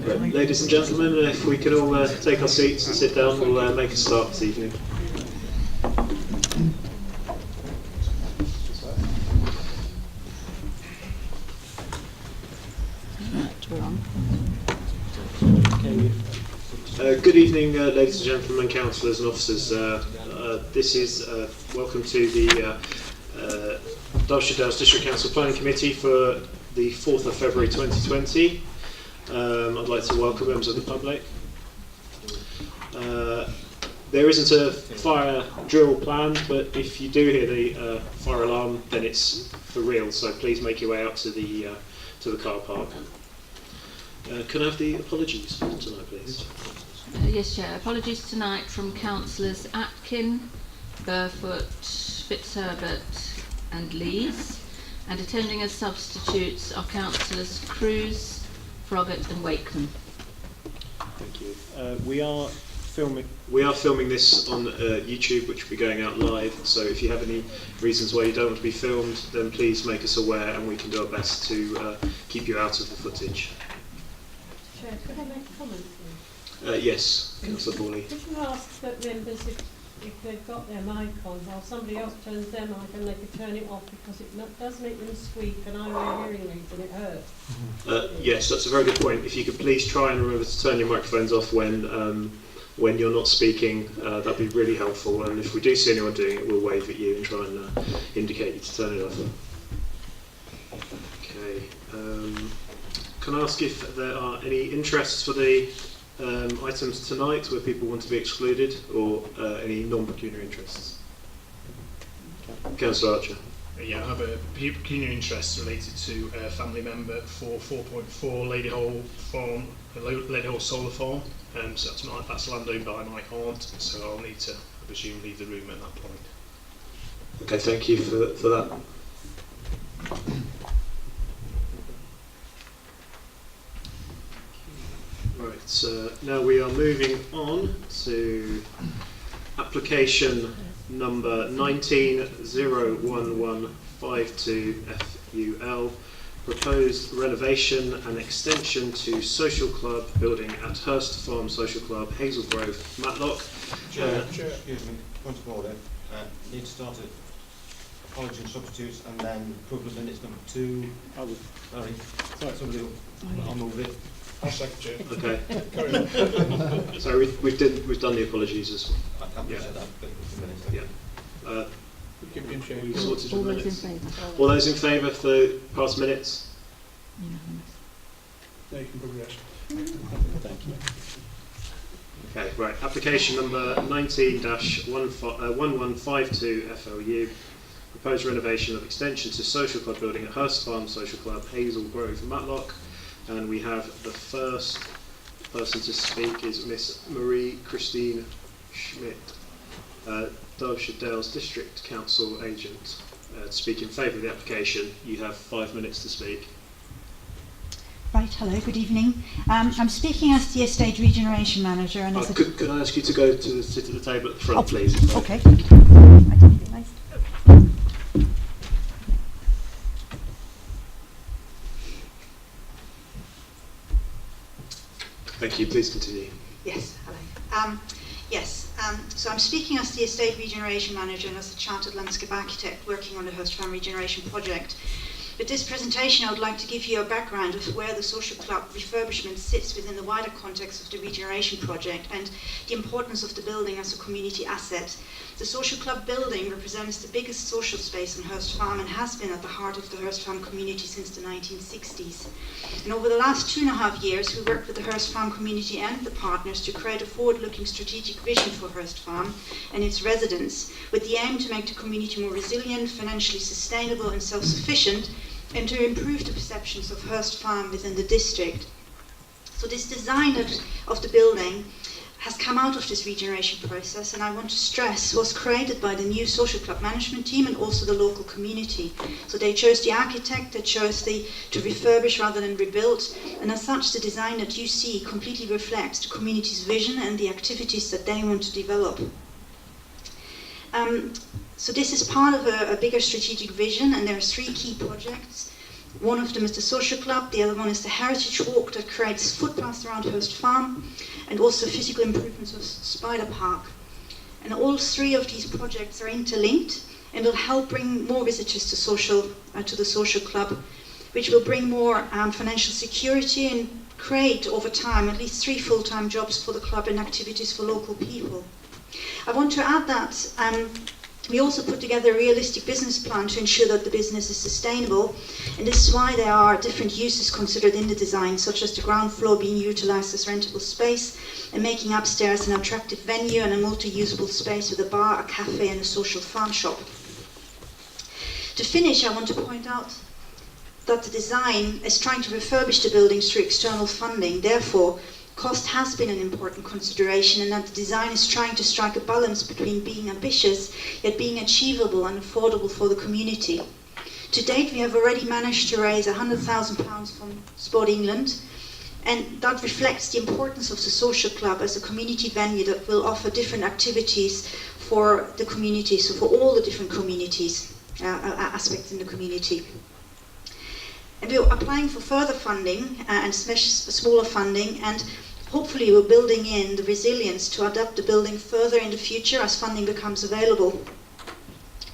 Right. Ladies and gentlemen, if we could all take our seats and sit down, we'll make a start this evening. Good evening, ladies and gentlemen, councillors and officers. This is welcome to the Derbyshire Dales District Council Planning Committee for the 4th of February 2020. I'd like to welcome members of the public. There isn't a fire drill planned, but if you do hear the fire alarm, then it's for real. So please make your way out to the car park. Can I have the apologies for tonight, please? Yes, Chair. Apologies tonight from councillors Atkin, Burfoot, Fitzherbert and Lees, and attending as substitutes are councillors Cruz, Froggatt and Wakeman. Thank you. We are filming this on YouTube, which will be going out live, so if you have any reasons why you don't want to be filmed, then please make us aware and we can do our best to keep you out of the footage. Chair, could I make a comment, please? Yes, Councillor Borley. Could you ask that members, if they've got their mic on, while somebody else turns their mic and they could turn it off, because it does make them squeak and I wear hearing aids and it hurts. Yes, that's a very good point. If you could please try and remember to turn your microphones off when you're not speaking, that'd be really helpful. And if we do see anyone doing it, we'll wave at you and try and indicate you to turn it off. Okay. Can I ask if there are any interests for the items tonight where people want to be excluded, or any non-pecuniary interests? Councillor Archer. Yeah, I have a pecuniary interest related to a family member for 4.4 Lady Hole Farm, Lady Hole Solar Farm. So that's land owned by my aunt, so I'll need to, I presume, leave the room at that point. Okay, thank you for that. Right, now we are moving on to application number 19-01152 FUL, proposed renovation and extension to social club building at Hurst Farm Social Club, Hazel Grove, Matlock. Chair, excuse me, point of order. Need to start at apology and substitutes and then approval of minutes number 2. Sorry, somebody will. I'll move it. I'll second, Chair. Okay. Carry on. So we've done the apologies as well. I can't Yeah. say that, but it's the minutes. Yeah. We sorted All the those in minutes. favour? All those in favour for past minutes? Now you can progress. Thank you. Okay, right. Application number 19-1152 FLU. Proposed renovation of extension to social club building at Hurst Farm Social Club, Hazel Grove, Matlock. And we have the first person to speak is Miss Marie Christine Schmidt, Derbyshire Dales District Council agent. To speak in favour of the application, you have 5 minutes to speak. Right, hello, good evening. I'm speaking as the Estate Regeneration Manager. And as could I ask you to go to sit at the table at the front, please? Okay, thank you. I didn't realise. Thank you, please continue. Yes, hello. So I'm speaking as the Estate Regeneration Manager and as a Chartered Landscape Architect working on the Hurst Farm Regeneration Project. With this presentation, I would like to give you a background of where the social club refurbishment sits within the wider context of the regeneration project and the importance of the building as a community asset. The social club building represents the biggest social space on Hurst Farm and has been at the heart of the Hurst Farm community since the 1960s. And over the last 2.5 years, we worked with the Hurst Farm community and the partners to create a forward-looking strategic vision for Hurst Farm and its residents, with the aim to make the community more resilient, financially sustainable and self-sufficient, and to improve the perceptions of Hurst Farm within the district. So this design of the building has come out of this regeneration process, and I want to stress was created by the new social club management team and also the local community. So they chose the architect, they chose to refurbish rather than rebuild, and as such the design that you see completely reflects the community's vision and the activities that they want to develop. So this is part of a bigger strategic vision, and there are 3 key projects. One of them is the social club, the other one is the heritage walk that creates footpaths around Hurst Farm, and also physical improvements of Spider Park. And all three of these projects are interlinked and will help bring more visitors to the social club, which will bring more financial security and create over time at least 3 full-time jobs for the club and activities for local people. I want to add that we also put together a realistic business plan to ensure that the business is sustainable, and this is why there are different uses considered in the design, such as the ground floor being utilised as rentable space and making upstairs an attractive venue and a multi-usable space with a bar, a cafe and a social farm shop. To finish, I want to point out that the design is trying to refurbish the buildings through external funding. Therefore, cost has been an important consideration, and that the design is trying to strike a balance between being ambitious yet being achievable and affordable for the community. To date, we have already managed to raise £100,000 from Sport England, and that reflects the importance of the social club as a community venue that will offer different activities for the community, so for all the different communities, aspects in the community. And we're applying for further funding and smaller funding, and hopefully we're building in the resilience to adapt the building further in the future as funding becomes available.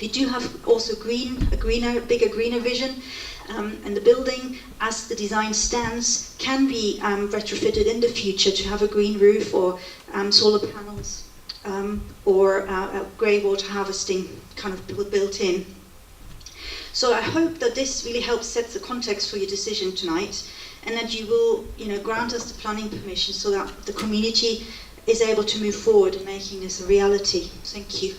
We do have also bigger, greener vision, and the building, as the design stands, can be retrofitted in the future to have a green roof or solar panels or grey water harvesting kind of built in. So I hope that this really helps set the context for your decision tonight, and that you will, grant us the planning permission so that the community is able to move forward in making this a reality. Thank you.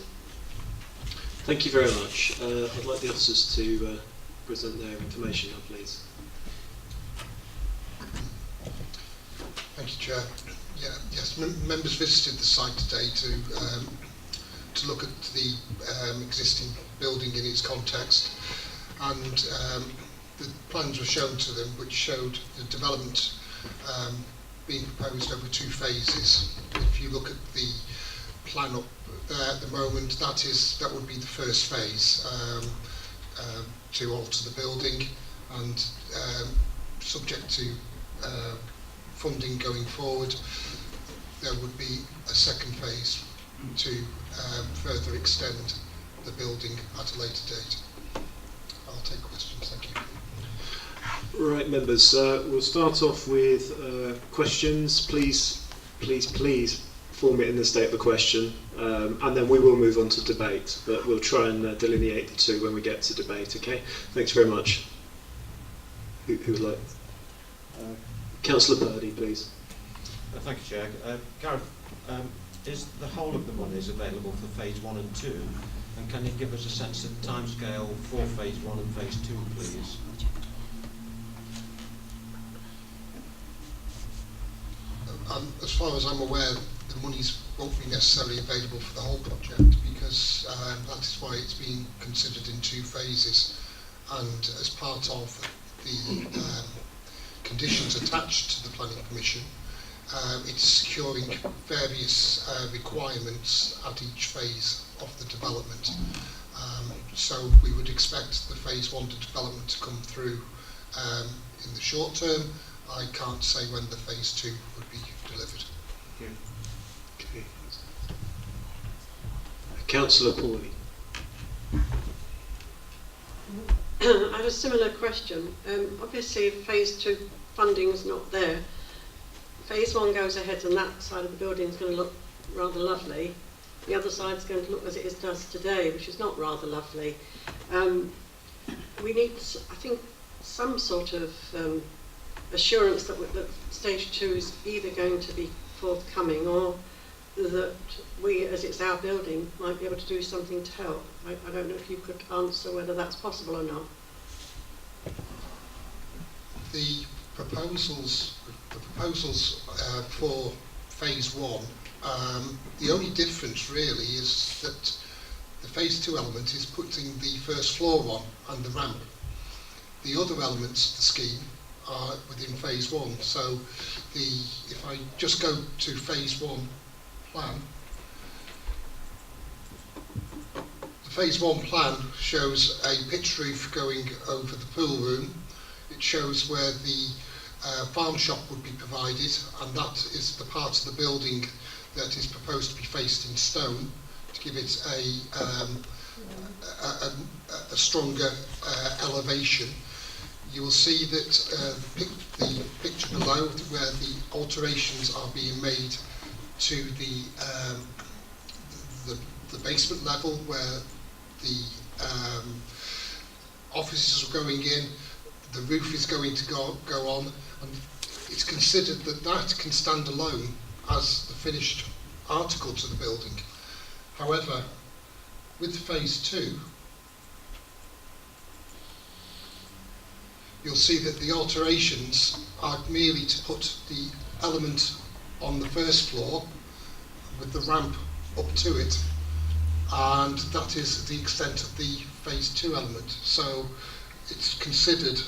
Thank you very much. I'd like the officers to present their information now, please. Thank you, Chair. Yes, members visited the site today to look at the existing building in its context, and the plans were shown to them, which showed the development being proposed over 2 phases. If you look at the plan up there at the moment, that would be the first phase to alter the building, and subject to funding going forward, there would be a second phase to further extend the building at a later date. I'll take questions, thank you. Right, members, we'll start off with questions. Please form it in the state of the question, and then we will move on to debate, but we'll try and delineate the two when we get to debate, okay? Thanks very much. Who would like? Councillor Purdy, please. Thank you, Chair. Gareth, is the whole of the monies available for phase 1 and 2? And can you give us a sense of timescale for phase 1 and phase 2, please? As far as I'm aware, the monies won't be necessarily available for the whole project, because that is why it's being considered in 2 phases. And as part of the conditions attached to the planning permission, it's securing various requirements at each phase of the development. So we would expect the phase 1 development to come through in the short term. I can't say when the phase 2 would be delivered. Okay. Councillor Pawley. I have a similar question. Obviously, if phase 2 funding is not there, phase 1 goes ahead and that side of the building is going to look rather lovely. The other side is going to look as it does today, which is not rather lovely. We need, I think, some sort of assurance that stage 2 is either going to be forthcoming, or that we, as it's our building, might be able to do something to help. I don't know if you could answer whether that's possible or not. The proposals for phase 1, the only difference really is that the phase 2 element is putting the first floor on and the ramp. The other elements of the scheme are within phase 1. So if I just go to phase 1 plan, the phase 1 plan shows a pitch roof going over the pool room. shows where the farm shop would be provided, and that is the part of the building that is proposed to be faced in stone to give it a stronger elevation. You will see that the picture below, where the alterations are being made to the basement level, where the offices are going in, the roof is going to go on, and it's considered that that can stand alone as the finished article to the building. However, with phase 2, you'll see that the alterations are merely to put the element on the first floor with the ramp up to it, and that is the extent of the phase 2 element. So it's considered,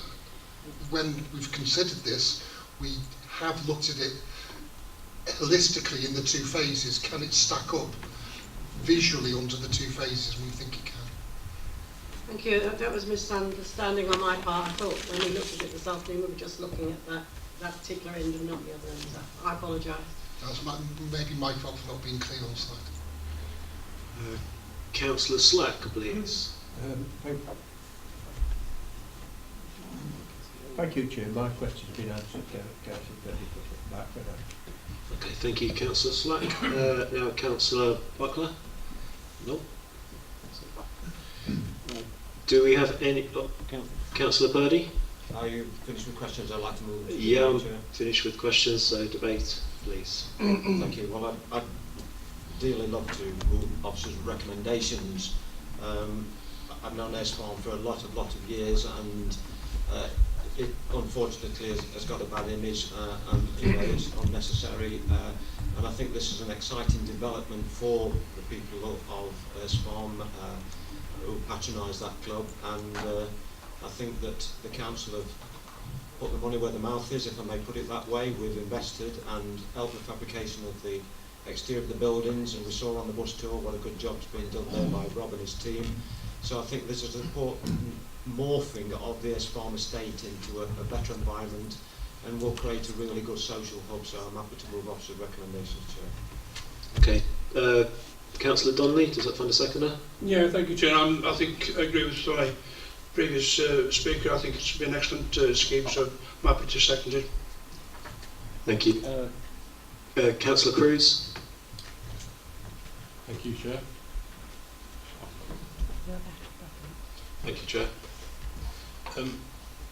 when we've considered this, we have looked at it holistically in the 2 phases. Can it stack up visually under the 2 phases? We think it can. Thank you. That was misunderstanding on my part. I thought when we looked at it this afternoon, we were just looking at that particular end and not the other end. So I apologise. That's maybe my fault for not being clear on site. Councillor Slack, please. Thank you, Chair. My question's been answered. Councillor Purdy put it back for now. Okay, thank you, Councillor Slack. Now, Councillor Buckler. No. Do we have any? Oh, Councillor Purdy. Are you finished with questions? I'd like to move. Yeah, I'm finished with questions. So debate, please. Thank you. Well, I'd ideally love to move officers' recommendations. I've known Ashbourne for a lot of years, and it unfortunately has got a bad image, and it's unnecessary. And I think this is an exciting development for the people of Ashbourne who patronise that club, and I think that the council have put the money where the mouth is, if I may put it that way. We've invested and helped the fabrication of the exterior of the buildings, and we saw on the bus tour what a good job's been done there by Rob and his team. So I think this is an important morphing of the Ashbourne estate into a better environment, and will create a really good social hub. So I'm happy to move officer recommendations, Chair. Okay. Councillor Donnelly, does that find a seconder? Yeah, thank you, Chair. I think I agree with my previous speaker. I think it's been an excellent scheme, so I'm happy to second it. Thank you. Councillor Cruz. Thank you, Chair. Thank you, Chair.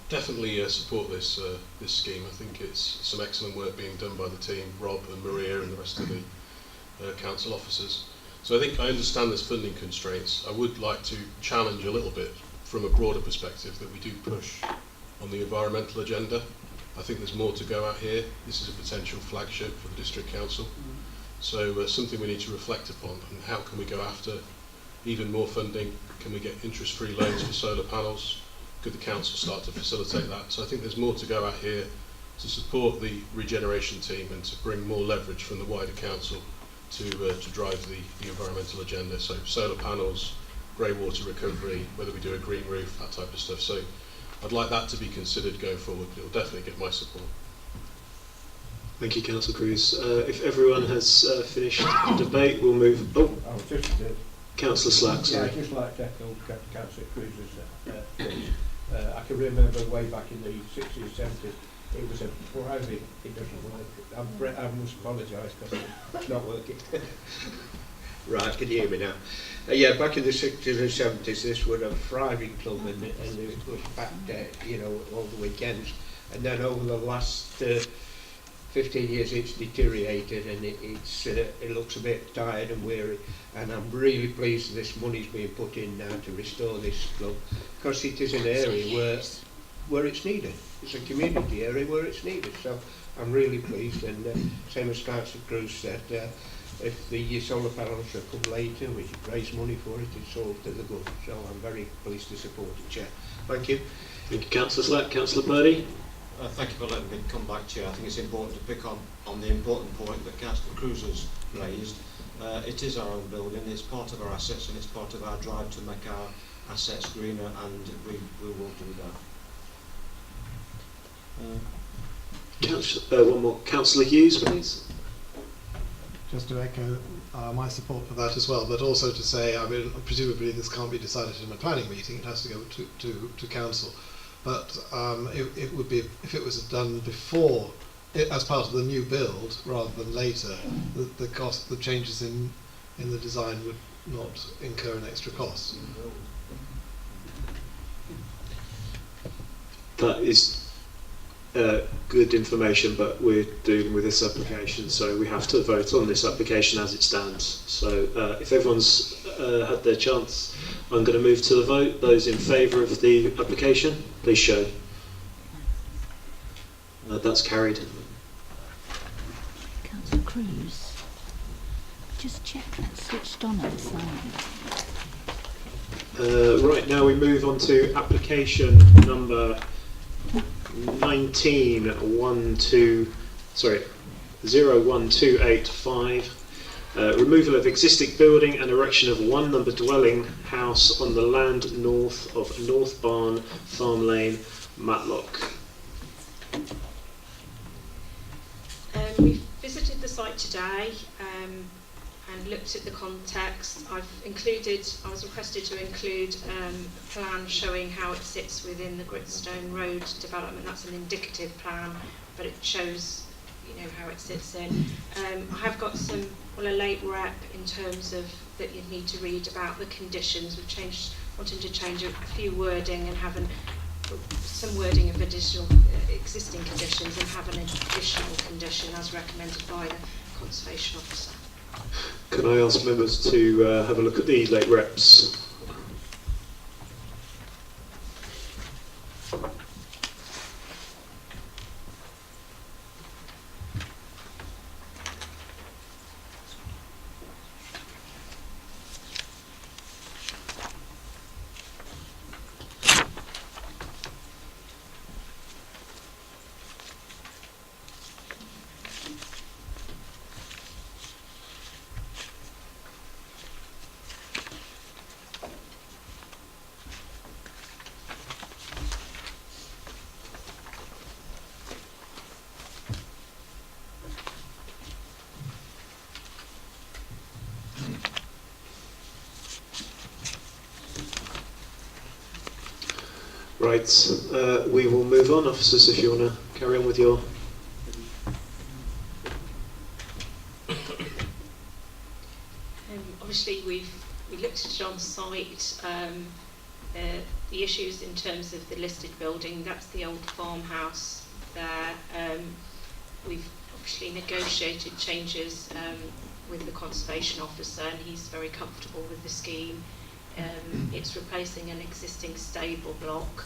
Definitely support this scheme. I think it's some excellent work being done by the team, Rob and Maria and the rest of the council officers. So I think I understand there's funding constraints. I would like to challenge a little bit from a broader perspective that we do push on the environmental agenda. I think there's more to go out here. This is a potential flagship for the District Council. So something we need to reflect upon, and how can we go after even more funding? Can we get interest-free loans for solar panels? Could the council start to facilitate that? So I think there's more to go out here to support the regeneration team and to bring more leverage from the wider council to drive the environmental agenda. So solar panels, grey water recovery, whether we do a green roof, that type of stuff. So I'd like that to be considered going forward. It will definitely get my support. Thank you, Councillor Cruz. If everyone has finished the debate, we'll move. Oh, Councillor Slack, sorry. Yeah, I'd just like to echo Councillor Cruz's I can remember way back in the 60s, 70s, it was a private, it doesn't work. I must apologise because it's not working. Right, can you hear me now? Yeah, back in the 60s and 70s, this was a thriving club, and it was packed, all the weekends. And then over the last 15 years, it's deteriorated, and it looks a bit tired and weary. And I'm really pleased this money's being put in now to restore this club, because it is an area where it's needed. It's a community area where it's needed. So I'm really pleased, and same as Councillor Cruz said, if the solar panels should come later, we should raise money for it, it's all to the good. So I'm very pleased to support it, Chair. Thank you. Thank you, Councillor Slack. Councillor Purdy. Thank you for letting me come back, Chair. I think it's important to pick on the important point that Councillor Cruz has raised. It is our own building, it's part of our assets, and it's part of our drive to make our assets greener, and we will do that. One more. Councillor Hughes, please. Just to echo my support for that as well, but also to say, I mean, presumably this can't be decided in a planning meeting, it has to go to council. But it would be, if it was done before, as part of the new build, rather than later, the changes in the design would not incur an extra cost. That is good information, but we're dealing with this application, so we have to vote on this application as it stands. So if everyone's had their chance, I'm going to move to the vote. Those in favour of the application, please show. That's carried. Councillor Cruz, just check that's switched on at the side. Right, now we move on to application number 01285, removal of existing building and erection of one number dwelling house on the land north of North Barn, Farm Lane, Matlock. We visited the site today and looked at the context. I was requested to include a plan showing how it sits within the Gritstone Road development. That's an indicative plan, but it shows, how it sits in. I have got a late rep in terms of that you need to read about the conditions. We've wanting to change a few wording and have some wording of additional existing conditions and have an additional condition as recommended by the Conservation Officer. Can I ask members to have a look at the late reps? Right, we will move on. Officers, if you want to carry on with your... Obviously we looked at it on site, the issues in terms of the listed building, that's the old farmhouse there. We've obviously negotiated changes with the Conservation Officer and he's very comfortable with the scheme. It's replacing an existing stable block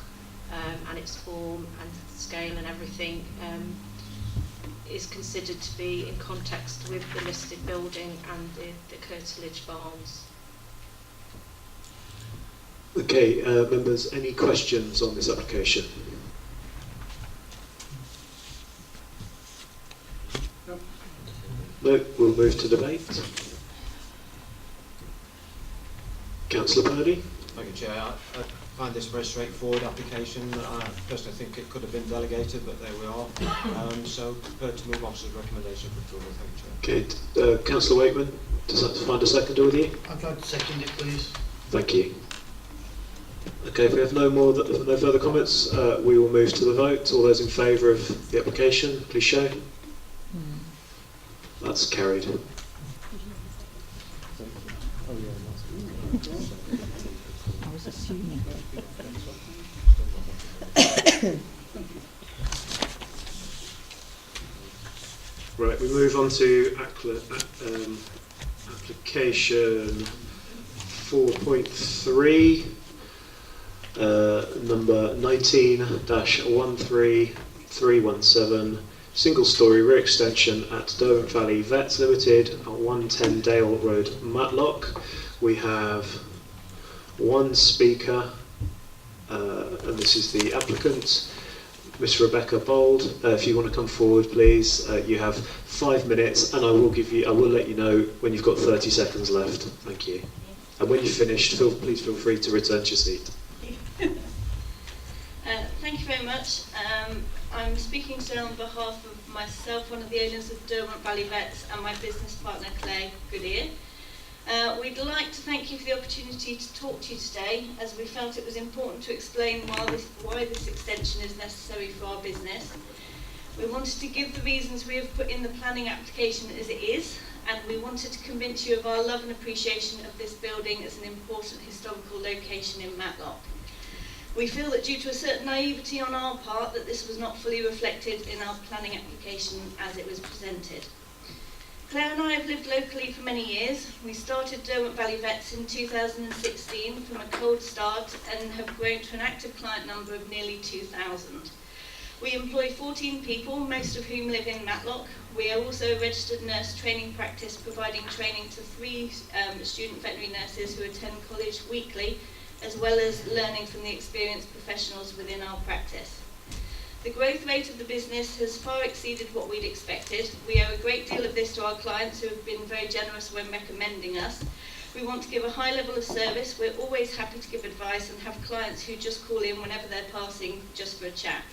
and its form and scale and everything is considered to be in context with the listed building and the curtilage barns. Okay, members, any questions on this application? No, we'll move to debate. Councillor Purdy. Thank you, Chair. I find this a very straightforward application. I personally think it could have been delegated, but there we are. So prepared to move officer's recommendation for approval. Thank you, Chair. Okay, Councillor Wakeman, does that find a seconder with you? I'd like to second it, please. Thank you. Okay, if we have no further comments, we will move to the vote. All those in favour of the application, please show. That's carried. I was assuming. Right, we move on to application 4.3, number 19-13317, single storey rear extension at Derwent Valley Vets Limited at 110 Dale Road, Matlock. We have one speaker, and this is the applicant, Miss Rebecca Bold. If you want to come forward, please. You have 5 minutes, and I will let you know when you've got 30 seconds left. Thank you. And when you've finished, please feel free to return to your seat. Thank you very much. I'm speaking today on behalf of myself, one of the owners of Derwent Valley Vets, and my business partner Claire Goodyear. We'd like to thank you for the opportunity to talk to you today, as we felt it was important to explain why this extension is necessary for our business. We wanted to give the reasons we have put in the planning application as it is, and we wanted to convince you of our love and appreciation of this building as an important historical location in Matlock. We feel that due to a certain naivety on our part that this was not fully reflected in our planning application as it was presented. Claire and I have lived locally for many years. We started Derwent Valley Vets in 2016 from a cold start and have grown to an active client number of nearly 2,000. We employ 14 people, most of whom live in Matlock. We are also a registered nurse training practice, providing training to 3 student veterinary nurses who attend college weekly, as well as learning from the experienced professionals within our practice. The growth rate of the business has far exceeded what we'd expected. We owe a great deal of this to our clients, who have been very generous when recommending us. We want to give a high level of service. We're always happy to give advice and have clients who just call in whenever they're passing just for a chat.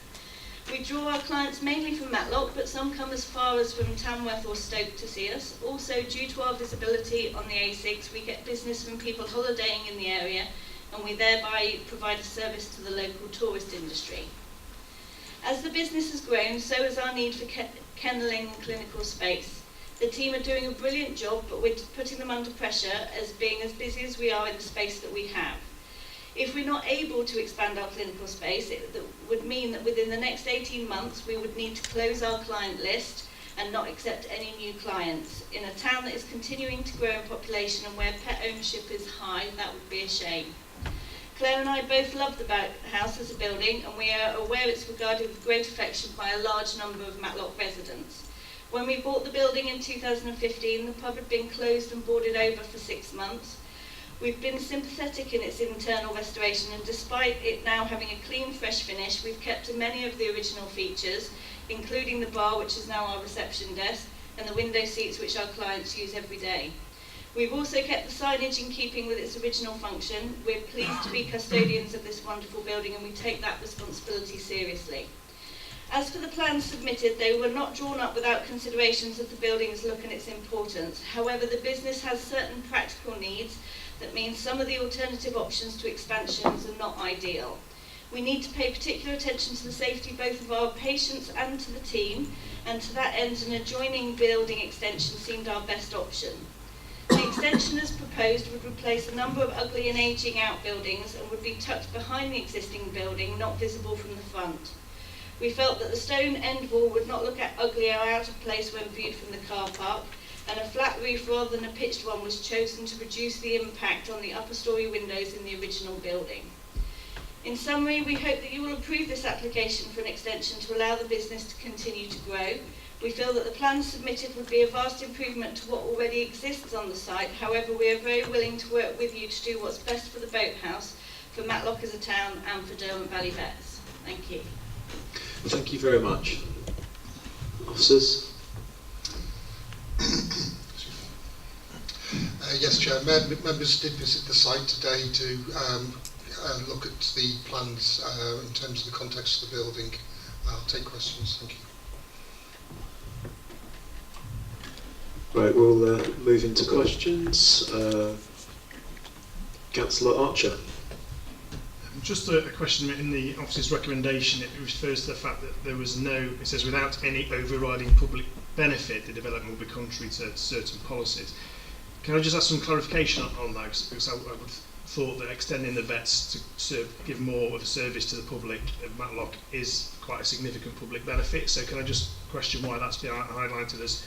We draw our clients mainly from Matlock, but some come as far as from Tamworth or Stoke to see us. Also, due to our visibility on the A6, we get business from people holidaying in the area, and we thereby provide a service to the local tourist industry. As the business has grown, so has our need for kennelling and clinical space. The team are doing a brilliant job, but we're putting them under pressure as being as busy as we are in the space that we have. If we're not able to expand our clinical space, it would mean that within the next 18 months we would need to close our client list and not accept any new clients. In a town that is continuing to grow in population and where pet ownership is high, that would be a shame. Claire and I both love the house as a building, and we are aware it's regarded with great affection by a large number of Matlock residents. When we bought the building in 2015, the pub had been closed and boarded over for 6 months. We've been sympathetic in its internal restoration, and despite it now having a clean, fresh finish, we've kept to many of the original features, including the bar, which is now our reception desk, and the window seats, which our clients use every day. We've also kept the signage in keeping with its original function. We're pleased to be custodians of this wonderful building, and we take that responsibility seriously. As for the plans submitted, they were not drawn up without considerations of the building's look and its importance. However, the business has certain practical needs that means some of the alternative options to expansions are not ideal. We need to pay particular attention to the safety both of our patients and to the team, and to that end an adjoining building extension seemed our best option. The extension as proposed would replace a number of ugly and ageing outbuildings and would be tucked behind the existing building, not visible from the front. We felt that the stone end wall would not look ugly or out of place when viewed from the car park, and a flat roof rather than a pitched one was chosen to reduce the impact on the upper storey windows in the original building. In summary, we hope that you will approve this application for an extension to allow the business to continue to grow. We feel that the plans submitted would be a vast improvement to what already exists on the site. However, we are very willing to work with you to do what's best for the boathouse, for Matlock as a town, and for Derwent Valley Vets. Thank you. Thank you very much. Officers? Yes, Chair. Members did visit the site today to look at the plans in terms of the context of the building. I'll take questions. Thank you. Right, we'll move into questions. Councillor Archer. Just a question in the officer's recommendation. It refers to the fact that there was no, it says without any overriding public benefit, the development will be contrary to certain policies. Can I just ask some clarification on that? Because I would have thought that extending the vets to give more of a service to the public at Matlock is quite a significant public benefit. So can I just question why that's been highlighted as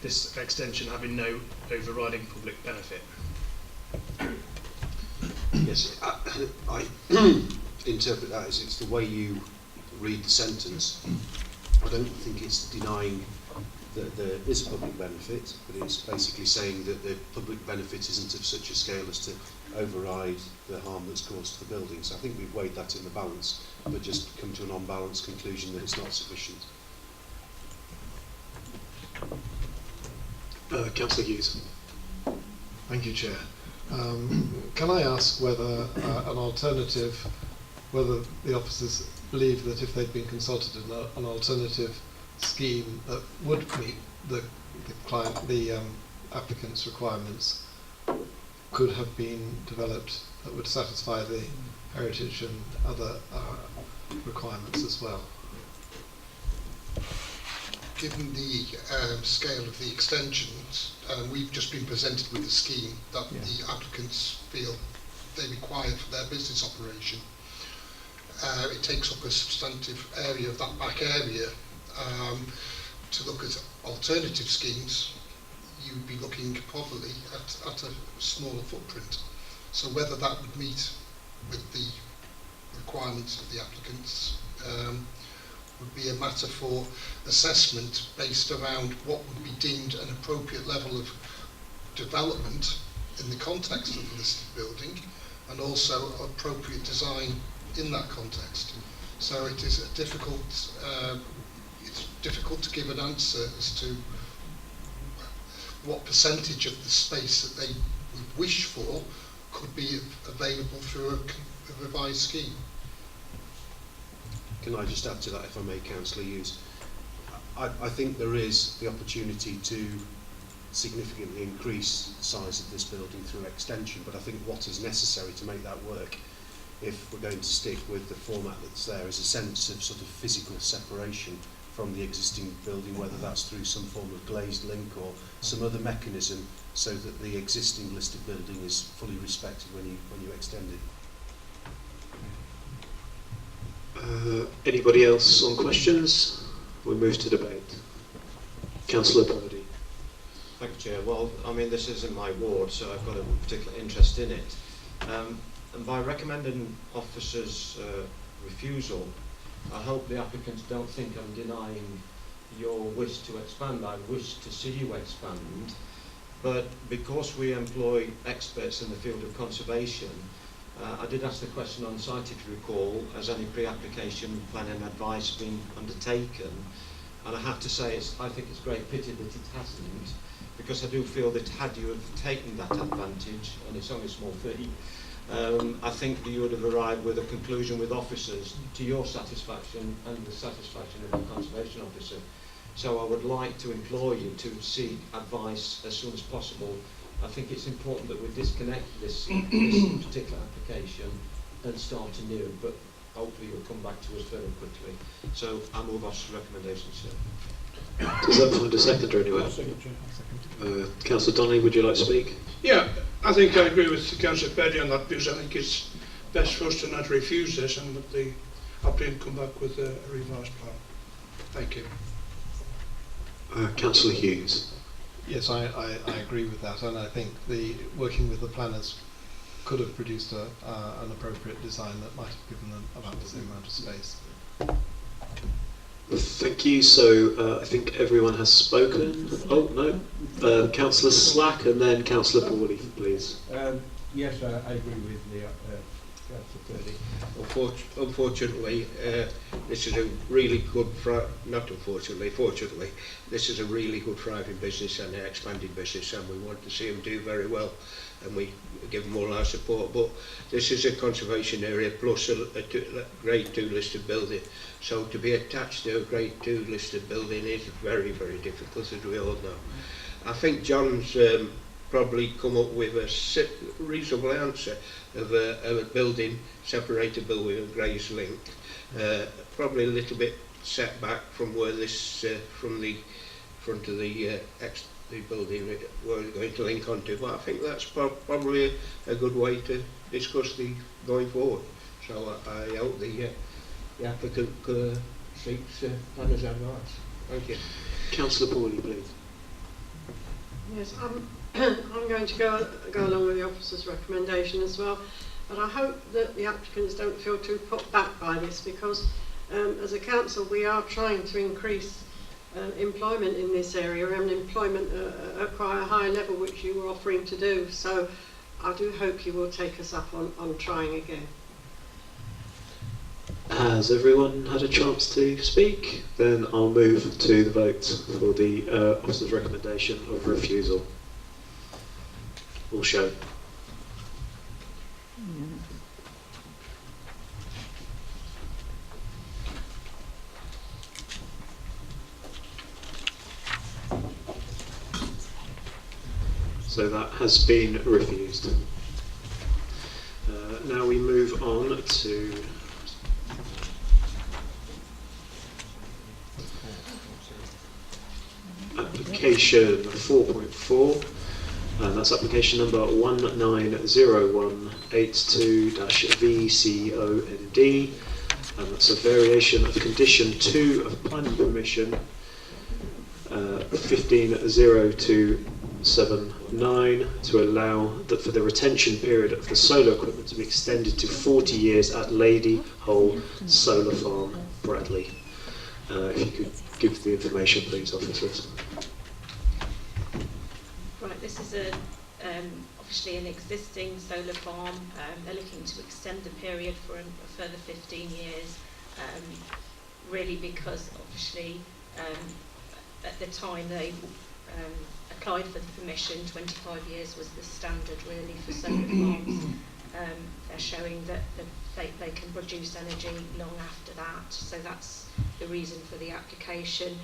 this extension having no overriding public benefit? Yes, I interpret that as it's the way you read the sentence. I don't think it's denying that there is a public benefit, but it's basically saying that the public benefit isn't of such a scale as to override the harm that's caused to the building. So I think we've weighed that in the balance, but just come to an unbalanced conclusion that it's not sufficient. Councillor Hughes. Thank you, Chair. Can I ask whether an alternative, whether the officers believe that if they'd been consulted in an alternative scheme that would meet the applicant's requirements, could have been developed that would satisfy the heritage and other requirements as well. Given the scale of the extensions, we've just been presented with a scheme that the applicants feel they require for their business operation. It takes up a substantive area of that back area. To look at alternative schemes, you'd be looking probably at a smaller footprint. So whether that would meet with the requirements of the applicants would be a matter for assessment based around what would be deemed an appropriate level of development in the context of the listed building, and also appropriate design in that context. So it is a difficult, it's difficult to give an answer as to what percentage of the space that they would wish for could be available through a revised scheme. Can I just add to that, if I may, Councillor Hughes? I think there is the opportunity to significantly increase the size of this building through extension, but I think what is necessary to make that work, if we're going to stick with the format that's there, is a sense of sort of physical separation from the existing building, whether that's through some form of glazed link or some other mechanism, so that the existing listed building is fully respected when you extend it. Anybody else on questions? We move to debate. Councillor Purdy. Thank you, Chair. Well, I mean, this isn't my ward, so I've got a particular interest in it. And by recommending officers' refusal, I hope the applicants don't think I'm denying your wish to expand. I wish to see you expand, but because we employ experts in the field of conservation, I did ask the question on site, if you recall, has any pre-application planning advice been undertaken? And I have to say, I think it's a great pity that it hasn't, because I do feel that had you have taken that advantage, and it's only a small fee, I think that you would have arrived with a conclusion with officers to your satisfaction and the satisfaction of the conservation officer. So I would like to implore you to seek advice as soon as possible. I think it's important that we disconnect this particular application and start anew, but hopefully you'll come back to us very quickly. So I move officer's recommendations, sir. Does that find a seconder anywhere? Councillor Donnelly, would you like to speak? Yeah, I think I agree with Councillor Perry on that, because I think it's best for us to not refuse this and let the applicant come back with a revised plan. Thank you. Councillor Hughes. Yes, I agree with that, and I think working with the planners could have produced an appropriate design that might have given them about the same amount of space. Thank you. So I think everyone has spoken. Oh no, Councillor Slack and then Councillor Pawley, please. Yes, I agree with the Councillor Purdy. Unfortunately, this is a really good, fortunately, this is a really good thriving business and an expanding business, and we want to see them do very well, and we give them all our support. But this is a conservation area plus a grade 2 listed building, so to be attached to a grade 2 listed building is very, very difficult, as we all know. I think John's probably come up with a reasonable answer of a building, separated building with a glazed link, probably a little bit set back from where this, from the front of the building we're going to link onto, but I think that's probably a good way to discuss the going forward. So I hope the applicant seeks planner's advice. Thank you. Councillor Pawley, please. Yes, I'm going to go along with the officer's recommendation as well, but I hope that the applicants don't feel too put back by this, because as a council we are trying to increase employment in this area, and employment at quite a high level, which you were offering to do. So I do hope you will take us up on trying again. Has everyone had a chance to speak? Then I'll move to the vote for the officer's recommendation of refusal. All show. So that has been refused. Now we move on to application 4.4, and that's application number 190182-VCOND, and that's a variation of condition 2 of planning permission 150279 to allow that for the retention period of the solar equipment to be extended to 40 years at Lady Hole Solar Farm, Bradley. If you could give the information, please, officers. Right, this is obviously an existing solar farm. They're looking to extend the period for a further 15 years, really because obviously at the time they applied for the permission, 25 years was the standard really for solar farms. They're showing that they can produce energy long after that, so that's the reason for the application.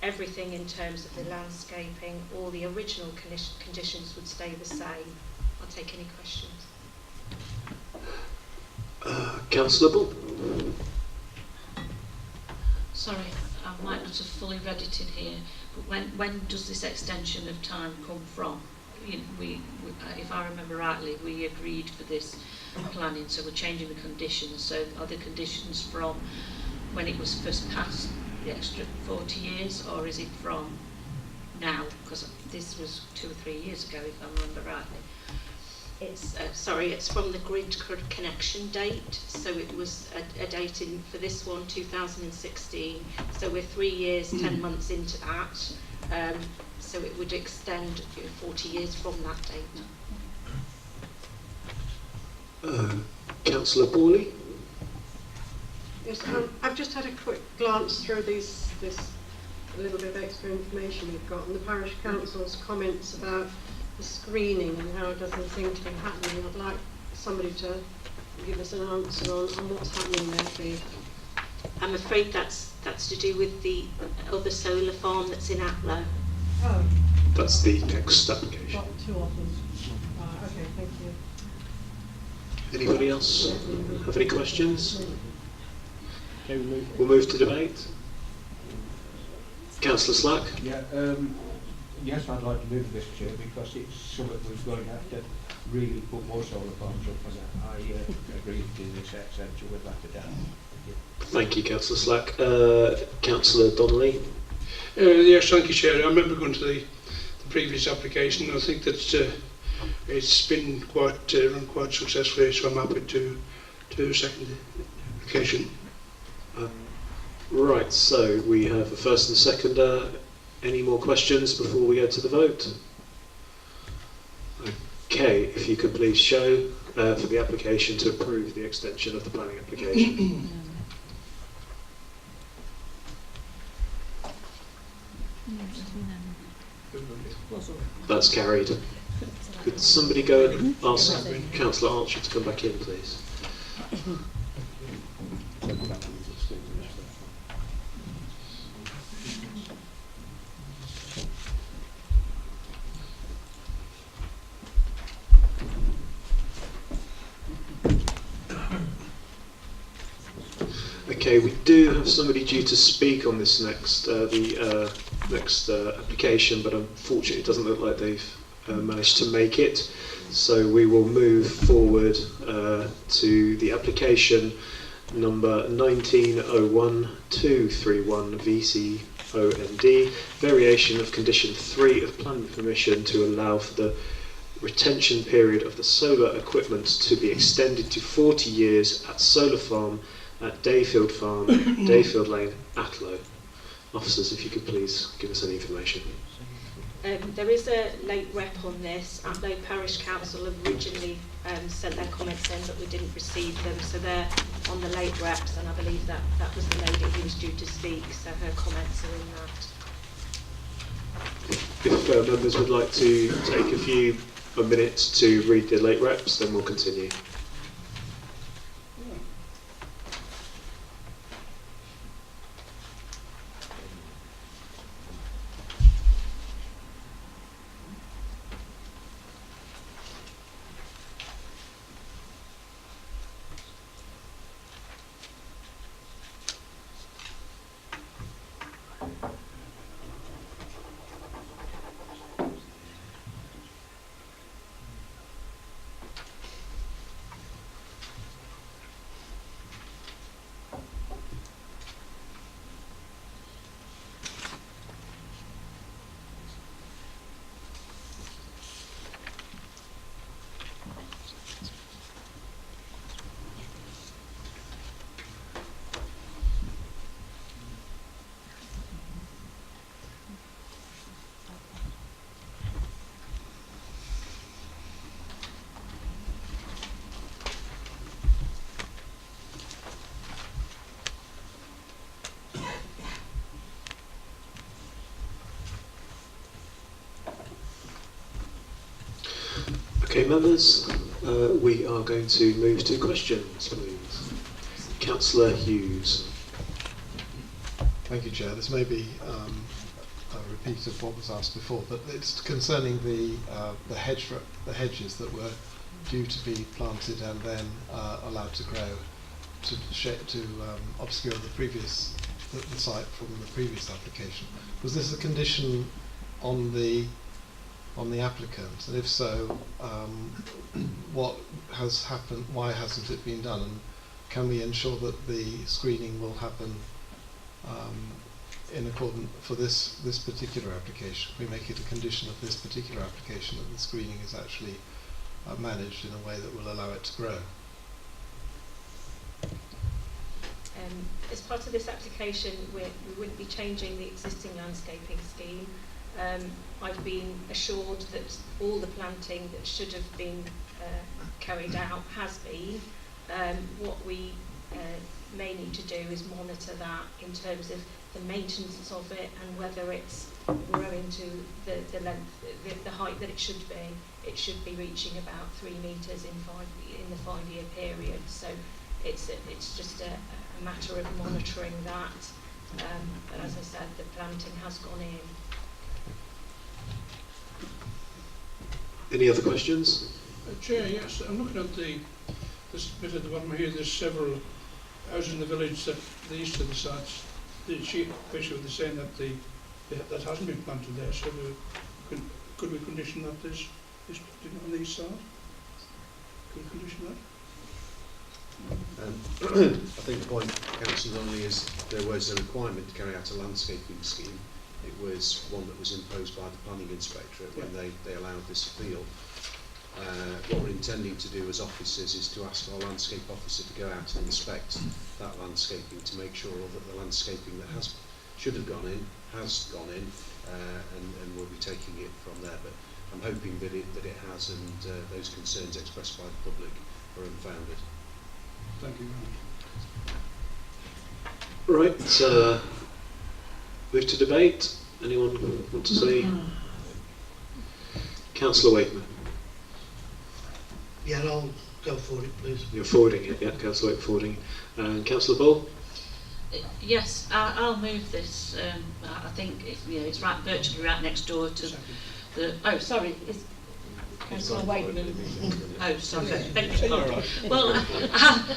Everything in terms of the landscaping, all the original conditions would stay the same. I'll take any questions. Councillor Bull. Sorry, I might not have fully read it in here, but when does this extension of time come from? We if I remember rightly, we agreed for this planning, so we're changing the conditions. So are the conditions from when it was first passed, the extra 40 years, or is it from now? Because this was 2 or 3 years ago, if I remember rightly. It's it's from the grid connection date, so it was a date in for this one 2016, so we're 3 years 10 months into that, so it would extend 40 years from that date. Councillor Borley. Yes, I've just had a quick glance through this little bit of extra information we've got, and the parish council's comments about the screening and how it doesn't seem to be happening. I'd like somebody to give us an answer on what's happening there, please. I'm afraid that's to do with the other solar farm that's in Atlow. Oh. That's the next application. Got 2 offers. Okay, thank you. Anybody else have any questions? We'll move to debate. Councillor Slack. Yeah, yes, I'd like to move this, Chair, because it's something we're going to have to really put more solar farms up, and I agree to this extension with that down. Thank you, Councillor Slack. Councillor Donnelly. Yes, thank you, Chair. I remember going to the previous application. I think that it's been run quite successfully, so I'm happy to do a second application. Right, so we have a first and seconder. Any more questions before we go to the vote? Okay, if you could please show for the application to approve the extension of the planning application. That's carried. Could somebody go and ask Councillor Archer to come back in, please? Okay, we do have somebody due to speak on this next application, but unfortunately it doesn't look like they've managed to make it. So we will move forward to the application number 1901-231 VCOND, variation of condition 3 of planning permission to allow for the retention period of the solar equipment to be extended to 40 years at Solar Farm at Dayfield Farm, Dayfield Lane, Atlow. Officers, if you could please give us any information. There is a late rep on this. Atlow Parish Council originally sent their comments in, but we didn't receive them, so they're on the late reps, and I believe that was the lady who was due to speak, so her comments are in that. If members would like to take a minute to read the late reps, then we'll continue. Okay, members, we are going to move to questions, please. Councillor Hughes. Thank you, Chair. This may be a repeat of what was asked before, but it's concerning the hedges that were due to be planted and then allowed to grow to obscure the site from the previous application. Was this a condition on the applicant, and if so, what has happened? Why hasn't it been done? And can we ensure that the screening will happen in accordance for this particular application? We make it a condition of this particular application that the screening is actually managed in a way that will allow it to grow. As part of this application, we wouldn't be changing the existing landscaping scheme. I've been assured that all the planting that should have been carried out has been. What we may need to do is monitor that in terms of the maintenance of it and whether it's growing to the length, the height that it should be. It should be reaching about 3 metres in the 5-year period. So it's just a matter of monitoring that. But as I said, the planting has gone in. Any other questions? Chair, yes, I'm looking at this bit at the bottom here. There's several houses in the village that the east of the sites. The chief official was saying that that hasn't been planted there. So could we condition that this is planted on the east side? Could we condition that? I think the point Councillor only is there was a requirement to carry out a landscaping scheme. It was one that was imposed by the planning inspectorate when they allowed this appeal. What we're intending to do as officers is to ask our landscape officer to go out and inspect that landscaping to make sure that the landscaping that should have gone in has gone in, and we'll be taking it from there. But I'm hoping that it has, and those concerns expressed by the public are unfounded. Thank you very much. Right, move to debate. Anyone want to say? Councillor Wakeman. Yeah, I'll go for it, please. You're forwarding it, yeah, Councillor Wakeman forwarding. And Councillor Bull? Yes, I'll move this. I think it's virtually right next door to the. Oh, sorry. Councillor Wakeman. Oh, sorry. Beg your pardon. Well,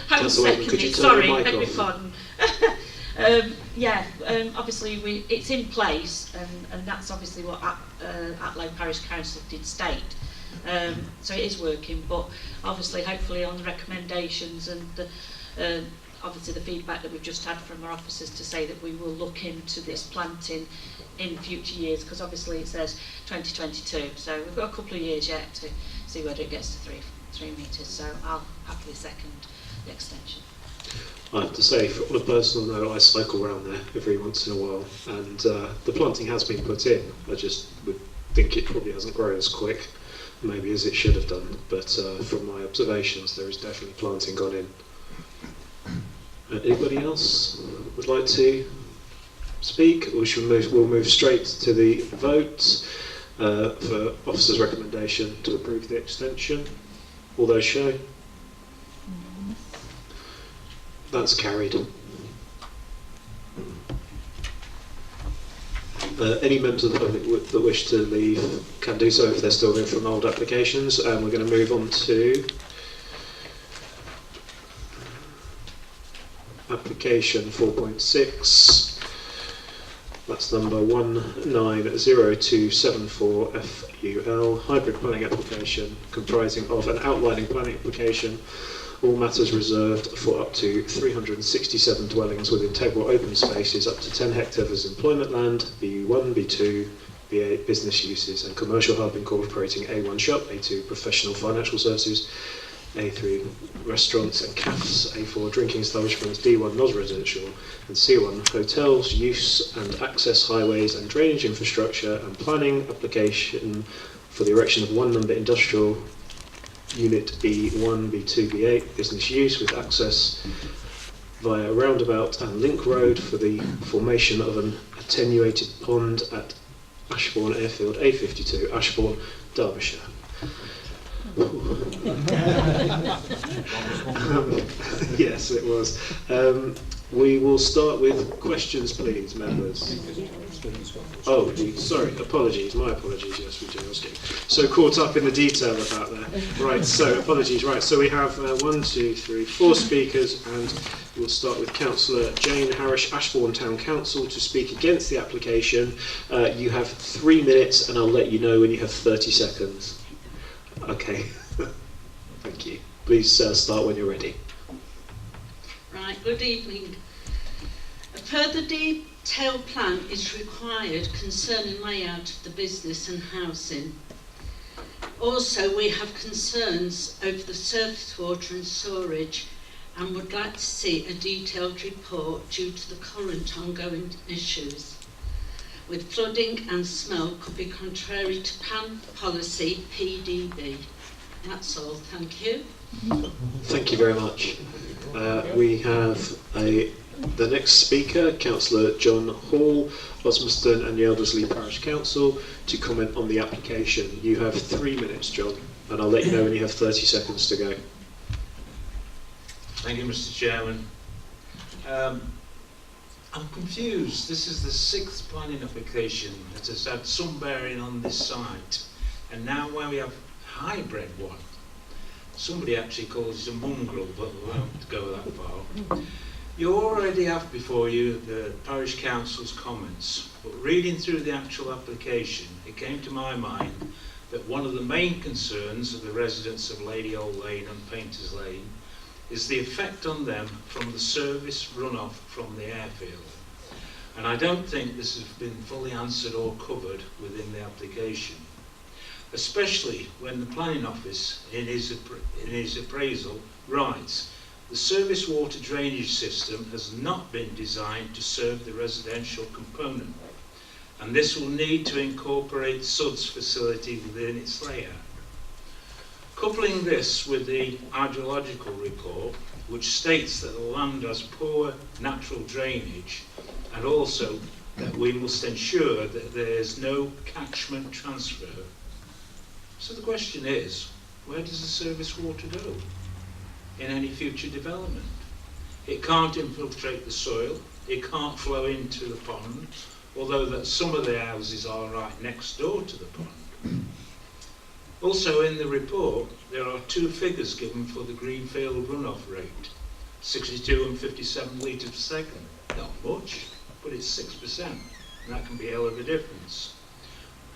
I was seconded. Sorry, beg your pardon. Obviously it's in place, and that's obviously what Atlow Parish Council did state. So it is working, but obviously, hopefully, on the recommendations and obviously the feedback that we've just had from our officers to say that we will look into this planting in future years, because obviously it says 2022, so we've got a couple of years yet to see whether it gets to 3 metres. So I'll happily second the extension. I have to say, on a personal note, I cycle around there every once in a while, and the planting has been put in. I just would think it probably hasn't grown as quick, maybe as it should have done, but from my observations, there is definitely planting gone in. Anybody else would like to speak, or we'll move straight to the vote for officer's recommendation to approve the extension. All those show. That's carried. Any members of the public that wish to leave can do so if they're still in from old applications. And we're going to move on to application 4.6. That's number 190274FUL, hybrid planning application comprising of an outlining planning application, all matters reserved for up to 367 dwellings with integral open spaces up to 10 hectares employment land, B1, B2, B8 business uses, and commercial hub incorporating A1 shop, A2 professional financial services, A3 restaurants and cafes, A4 drinking establishments, B1 non-residential, and C1 hotels, use and access highways and drainage infrastructure, and planning application for the erection of 1 number industrial unit B1, B2, B8 business use with access via roundabout and link road for the formation of an attenuated pond at Ashbourne Airfield A52, Ashbourne, Derbyshire. Yes, it was. We will start with questions, please, members. Oh, sorry, apologies, my apologies, yes, we do. I was getting so caught up in the detail about that. Right, so apologies, right, so we have 4 speakers, and we'll start with Councillor Jane Harris, Ashbourne Town Council, to speak against the application. You have 3 minutes, and I'll let you know when you have 30 seconds. Okay, thank you. Please start when you're ready. Right, good evening. A further detailed plan is required concerning layout of the business and housing. Also, we have concerns over the surface water and sewerage and would like to see a detailed report due to the current ongoing issues. With flooding and smell could be contrary to PAN policy PDB. That's all, thank you. Thank you very much. We have the next speaker, Councillor John Hall, Osmaston and the Elderslie Parish Council, to comment on the application. You have 3 minutes, John, and I'll let you know when you have 30 seconds to go. Thank you, Mr. Chairman. I'm confused. This is the 6th planning application that has had some bearing on this site, and now when we have hybrid one, somebody actually calls it a mongrel, but we won't go that far. You already have before you the Parish Council's comments, but reading through the actual application, it came to my mind that one of the main concerns of the residents of Lady Old Lane and Painters Lane is the effect on them from the service runoff from the airfield. And I don't think this has been fully answered or covered within the application, especially when the Planning Office, in his appraisal, writes, the surface water drainage system has not been designed to serve the residential component, and this will need to incorporate SUD's facility within its layout. Coupling this with the hydrological report, which states that the land has poor natural drainage, and also that we must ensure that there is no catchment transfer. So the question is, where does the surface water go in any future development? It can't infiltrate the soil, it can't flow into the pond, although that some of the houses are right next door to the pond. Also in the report, there are 2 figures given for the greenfield runoff rate, 62 and 57 litres per second. Not much, but it's 6%, and that can be a hell of a difference.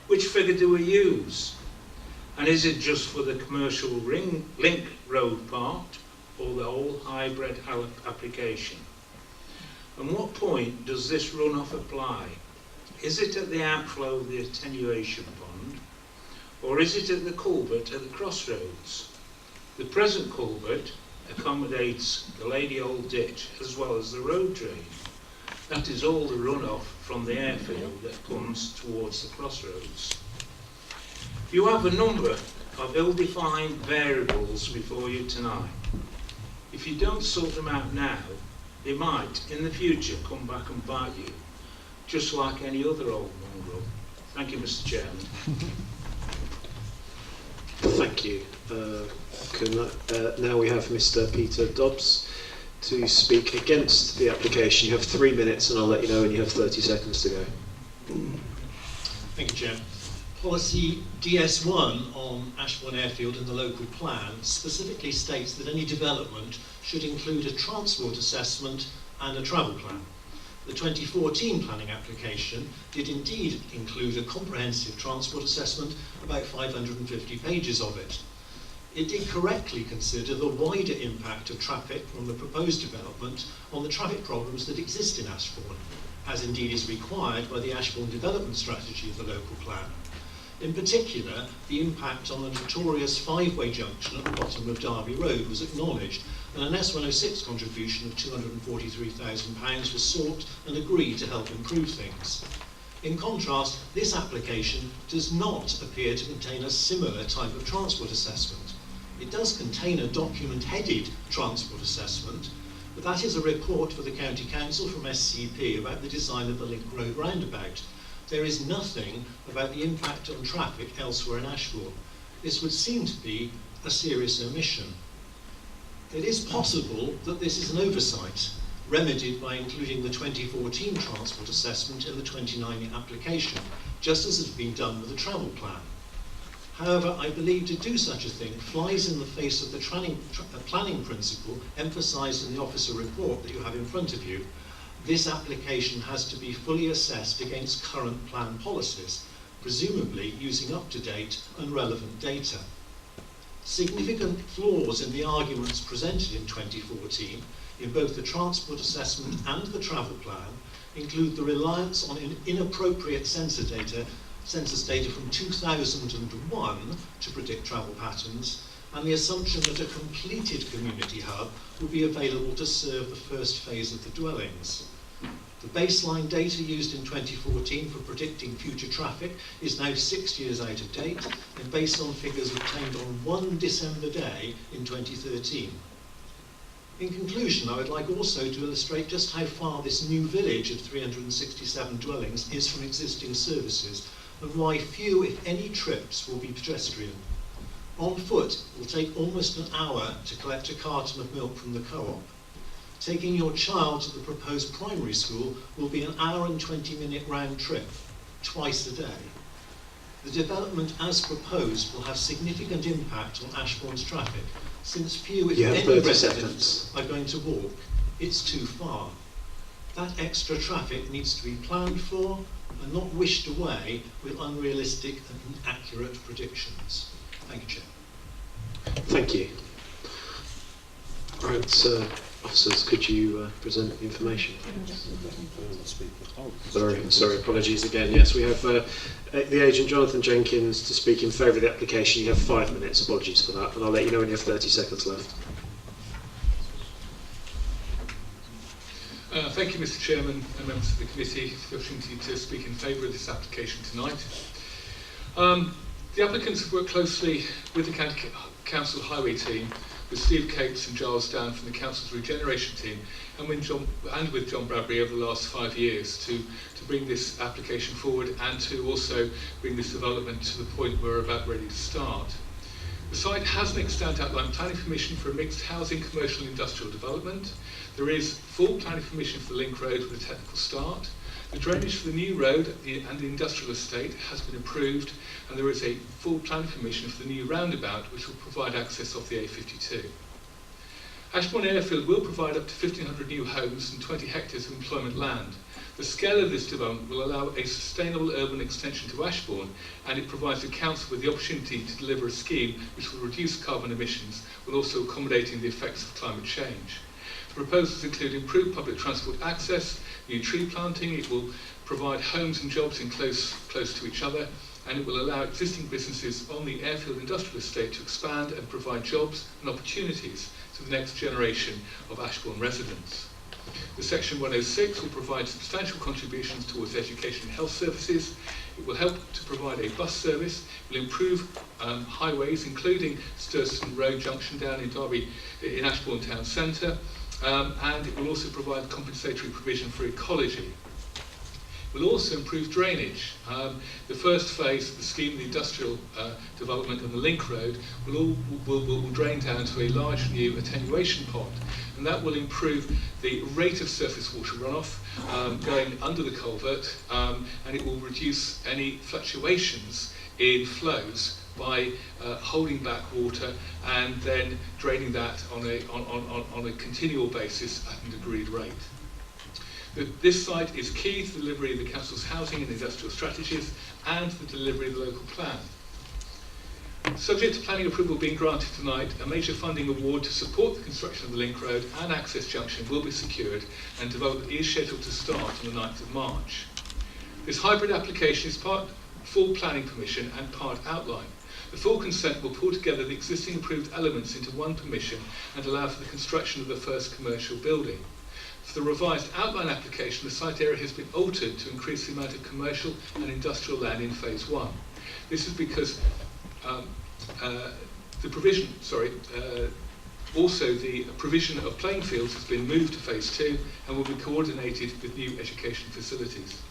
Which figure do we use? And is it just for the commercial link road part, or the whole hybrid application? And what point does this runoff apply? Is it at the outflow of the attenuation pond, or is it at the culvert at the crossroads? The present culvert accommodates the Lady Old Ditch as well as the road drain. That is all the runoff from the airfield that comes towards the crossroads. You have a number of ill-defined variables before you tonight. If you don't sort them out now, they might, in the future, come back and bite you, just like any other old mongrel. Thank you, Mr. Chairman. Thank you. Now we have Mr. Peter Dobbs to speak against the application. You have 3 minutes, and I'll let you know when you have 30 seconds to go. Thank you, Chair. Policy DS1 on Ashbourne Airfield and the local plan specifically states that any development should include a transport assessment and a travel plan. The 2014 planning application did indeed include a comprehensive transport assessment, about 550 pages of it. It did correctly consider the wider impact of traffic from the proposed development on the traffic problems that exist in Ashbourne, as indeed is required by the Ashbourne development strategy of the local plan. In particular, the impact on the notorious 5-way junction at the bottom of Derby Road was acknowledged, and an S106 contribution of £243,000 was sought and agreed to help improve things. In contrast, this application does not appear to contain a similar type of transport assessment. It does contain a document headed transport assessment, but that is a report for the County Council from SCP about the design of the Link Road roundabout. There is nothing about the impact on traffic elsewhere in Ashbourne. this would seem to be a serious omission. It is possible that this is an oversight, remedied by including the 2014 transport assessment in the 2019 application, just as has been done with the travel plan. However, I believe to do such a thing flies in the face of the planning principle emphasised in the officer report that you have in front of you. This application has to be fully assessed against current plan policies, presumably using up-to-date and relevant data. Significant flaws in the arguments presented in 2014 in both the transport assessment and the travel plan include the reliance on inappropriate census data from 2001 to predict travel patterns, and the assumption that a completed community hub would be available to serve the first phase of the dwellings. The baseline data used in 2014 for predicting future traffic is now 6 years out of date and based on figures obtained on 1 December day in 2013. In conclusion, I would like also to illustrate just how far this new village of 367 dwellings is from existing services and why few, if any, trips will be pedestrian. On foot, it will take almost an hour to collect a carton of milk from the co-op. Taking your child to the proposed primary school will be an hour and 20-minute round trip, twice a day. The development as proposed will have significant impact on Ashbourne's traffic, since few, if any, residents are going to walk. It's too far. That extra traffic needs to be planned for and not wished away with unrealistic and inaccurate predictions. Thank you, Chair. Thank you. Right, officers, could you present the information? Sorry, apologies again. Yes, we have the agent Jonathan Jenkins to speak in favour of the application. You have 5 minutes. Apologies for that, and I'll let you know when you have 30 seconds left. Thank you, Mr. Chairman and members of the committee, for the opportunity to speak in favour of this application tonight. The applicants have worked closely with the County Council Highway team, with Steve Cates and Giles Down from the Council's Regeneration team, and with John Bradbury over the last 5 years to bring this application forward and to also bring this development to the point where we're about ready to start. The site has an extant outline planning permission for a mixed housing, commercial and industrial development. There is full planning permission for the link road with a technical start. The drainage for the new road and the industrial estate has been approved, and there is a full planning permission for the new roundabout, which will provide access off the A52. Ashbourne Airfield will provide up to 1,500 new homes and 20 hectares of employment land. The scale of this development will allow a sustainable urban extension to Ashbourne, and it provides the council with the opportunity to deliver a scheme which will reduce carbon emissions while also accommodating the effects of climate change. The proposals include improved public transport access, new tree planting. It will provide homes and jobs in close to each other, and it will allow existing businesses on the Airfield Industrial Estate to expand and provide jobs and opportunities to the next generation of Ashbourne residents. The Section 106 will provide substantial contributions towards education and health services. It will help to provide a bus service. It will improve highways, including Sturston Road Junction down in Derby, in Ashbourne Town Centre, and it will also provide compensatory provision for ecology. It will also improve drainage. The first phase of the scheme, the industrial development and the link road, will drain down to a large new attenuation pond, and that will improve the rate of surface water runoff going under the culvert, and it will reduce any fluctuations in flows by holding back water and then draining that on a continual basis at an agreed rate. This site is key to the delivery of the Council's housing and industrial strategies and the delivery of the local plan. Subject to planning approval being granted tonight, a major funding award to support the construction of the link road and access junction will be secured, and development is scheduled to start on the 9th of March. This hybrid application is part full planning permission and part outline. The full consent will pull together the existing approved elements into one permission and allow for the construction of the first commercial building. For the revised outline application, the site area has been altered to increase the amount of commercial and industrial land in phase 1. This is because also the provision of playing fields has been moved to phase 2 and will be coordinated with new education facilities.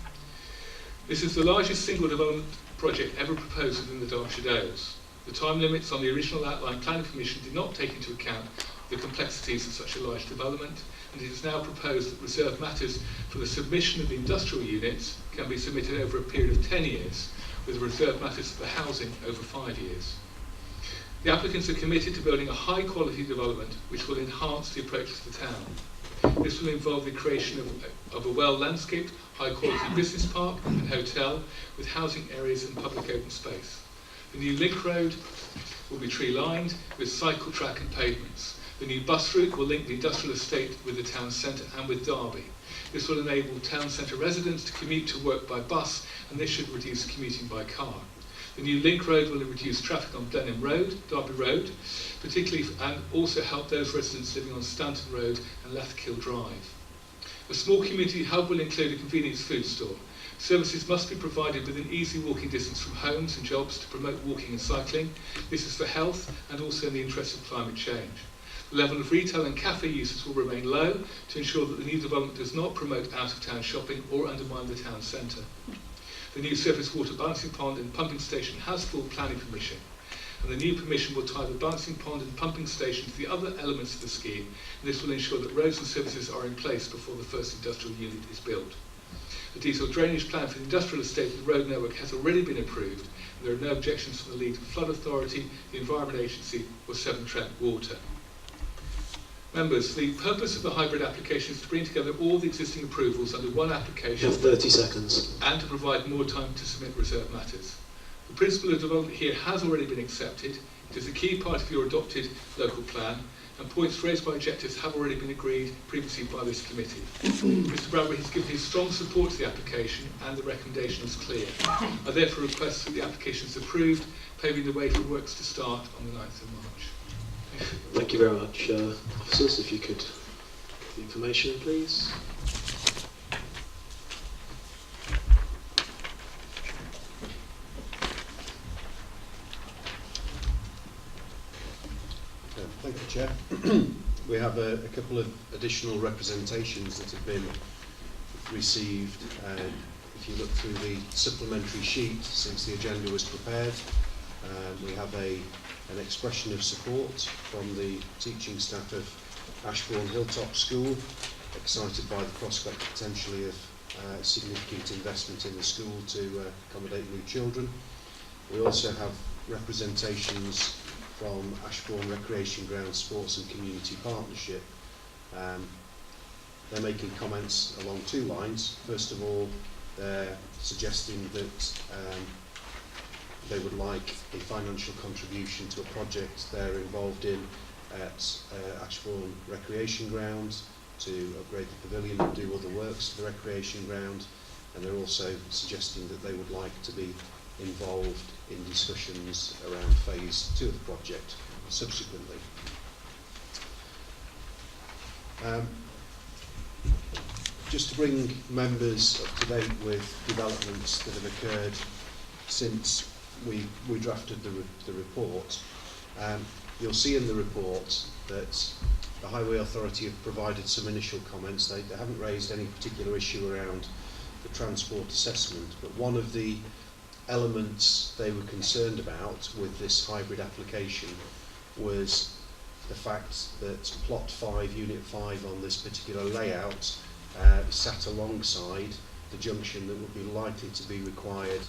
This is the largest single development project ever proposed within the Derbyshire Dales. The time limits on the original outline planning permission did not take into account the complexities of such a large development, and it is now proposed that reserved matters for the submission of the industrial units can be submitted over a period of 10 years, with reserved matters for the housing over 5 years. The applicants are committed to building a high quality development which will enhance the approach to the town. This will involve the creation of a well landscaped, high quality business park and hotel with housing areas and public open space. The new link road will be tree lined with cycle track and pavements. The new bus route will link the industrial estate with the town centre and with Derby. This will enable town centre residents to commute to work by bus, and this should reduce commuting by car. The new link road will reduce traffic on Blenheim Road, Derby Road, particularly, and also help those residents living on Stanton Road and Lethkill Drive. A small community hub will include a convenience food store. Services must be provided within easy walking distance from homes and jobs to promote walking and cycling. This is for health and also in the interest of climate change. The level of retail and cafe uses will remain low to ensure that the new development does not promote out-of-town shopping or undermine the town centre. The new surface water balancing pond and pumping station has full planning permission, and the new permission will tie the balancing pond and pumping station to the other elements of the scheme, and this will ensure that roads and services are in place before the first industrial unit is built. The detailed drainage plan for the industrial estate and the road network has already been approved, and there are no objections from the Leeds Flood Authority, the Environment Agency or Severn Trent Water. Members, the purpose of the hybrid application is to bring together all the existing approvals under one application. You have 30 seconds. And to provide more time to submit reserved matters. The principle of development here has already been accepted. It is a key part of your adopted local plan, and points raised by objectives have already been agreed previously by this committee. Mr Bradbury has given his strong support to the application, and the recommendation is clear. I therefore request that the application is approved, paving the way for works to start on the 9th of March. Thank you very much. Officers, if you could give the information, please. Thank you, Chair. We have a couple of additional representations that have been received. If you look through the supplementary sheet since the agenda was prepared, we have an expression of support from the teaching staff of Ashbourne Hilltop School, excited by the prospect potentially of significant investment in the school to accommodate new children. We also have representations from Ashbourne Recreation Ground Sports and Community Partnership. They're making comments along two lines. First of all, they're suggesting that they would like a financial contribution to a project they're involved in at Ashbourne Recreation Ground to upgrade the pavilion and do other works to the recreation ground, and they're also suggesting that they would like to be involved in discussions around phase 2 of the project subsequently. Just to bring members up to date with developments that have occurred since we drafted the report, you'll see in the report that the Highway Authority have provided some initial comments. They haven't raised any particular issue around the transport assessment, but one of the elements they were concerned about with this hybrid application was the fact that plot 5, unit 5 on this particular layout sat alongside the junction that would be likely to be required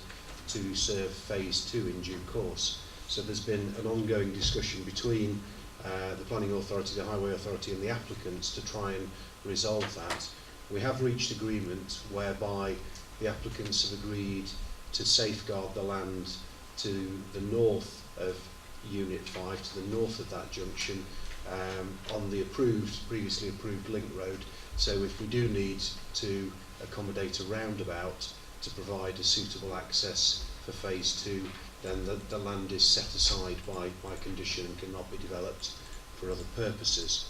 to serve phase 2 in due course. So there's been an ongoing discussion between the Planning Authority, the Highway Authority and the applicants to try and resolve that. We have reached agreement whereby the applicants have agreed to safeguard the land to the north of Unit 5, to the north of that junction, on the previously approved link road. So if we do need to accommodate a roundabout to provide a suitable access for phase 2, then the land is set aside by condition and cannot be developed for other purposes.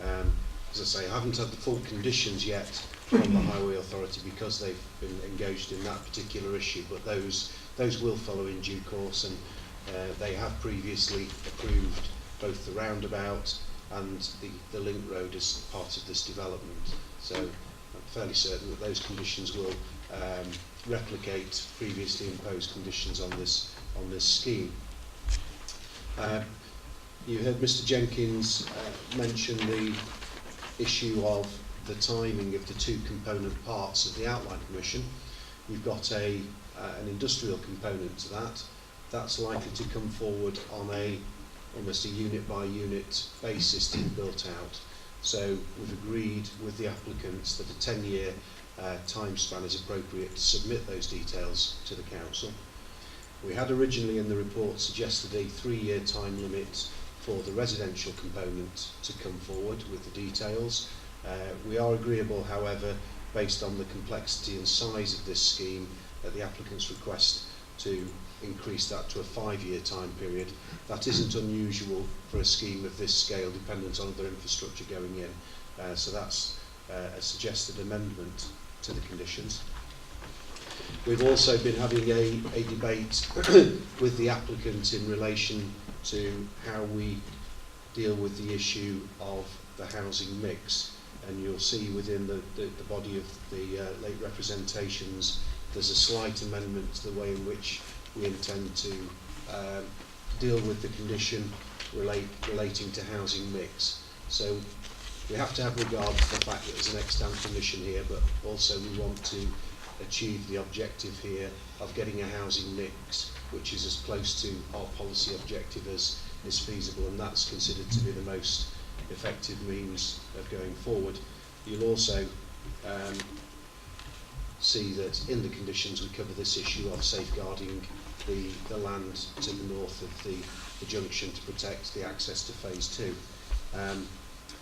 As I say, I haven't had the full conditions yet from the Highway Authority because they've been engaged in that particular issue, but those will follow in due course, and they have previously approved both the roundabout and the link road as part of this development. So I'm fairly certain that those conditions will replicate previously imposed conditions on this scheme. You heard Mr Jenkins mention the issue of the timing of the two component parts of the outline permission. You've got an industrial component to that. That's likely to come forward on almost a unit by unit basis to be built out. So we've agreed with the applicants that a 10-year time span is appropriate to submit those details to the council. We had originally in the report suggested a 3-year time limit for the residential component to come forward with the details. We are agreeable, however, based on the complexity and size of this scheme, at the applicant's request to increase that to a 5-year time period. That isn't unusual for a scheme of this scale, dependent on other infrastructure going in. So that's a suggested amendment to the conditions. We've also been having a debate with the applicant in relation to how we deal with the issue of the housing mix. And you'll see within the body of the late representations, there's a slight amendment to the way in which we intend to deal with the condition relating to housing mix. So we have to have regard to the fact that there's an extant condition here, but also we want to achieve the objective here of getting a housing mix which is as close to our policy objective as is feasible, and that's considered to be the most effective means of going forward. You'll also see that in the conditions we cover this issue of safeguarding the land to the north of the junction to protect the access to phase 2.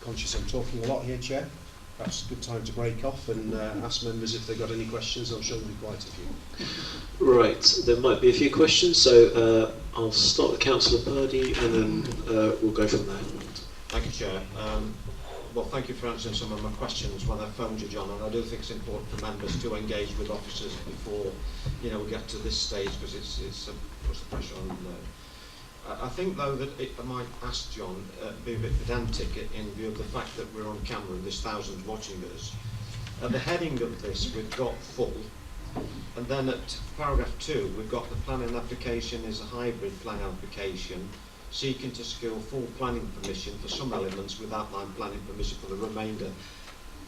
Conscious I'm talking a lot here, Chair. Perhaps a good time to break off and ask members if they've got any questions. I'm sure there'll be quite a few. Right, there might be a few questions, so I'll start with Councillor Purdy and then we'll go from there. Thank you, Chair. Well, thank you for answering some of my questions when I phoned you, John, and I do think it's important for members to engage with officers before, we get to this stage, because it puts the pressure on them. I think, though, that I might ask John, be a bit pedantic in view of the fact that we're on camera and there's thousands watching us. At the heading of this, we've got full, and then at paragraph 2, we've got the planning application is a hybrid planning application, seeking to secure full planning permission for some elements with outline planning permission for the remainder.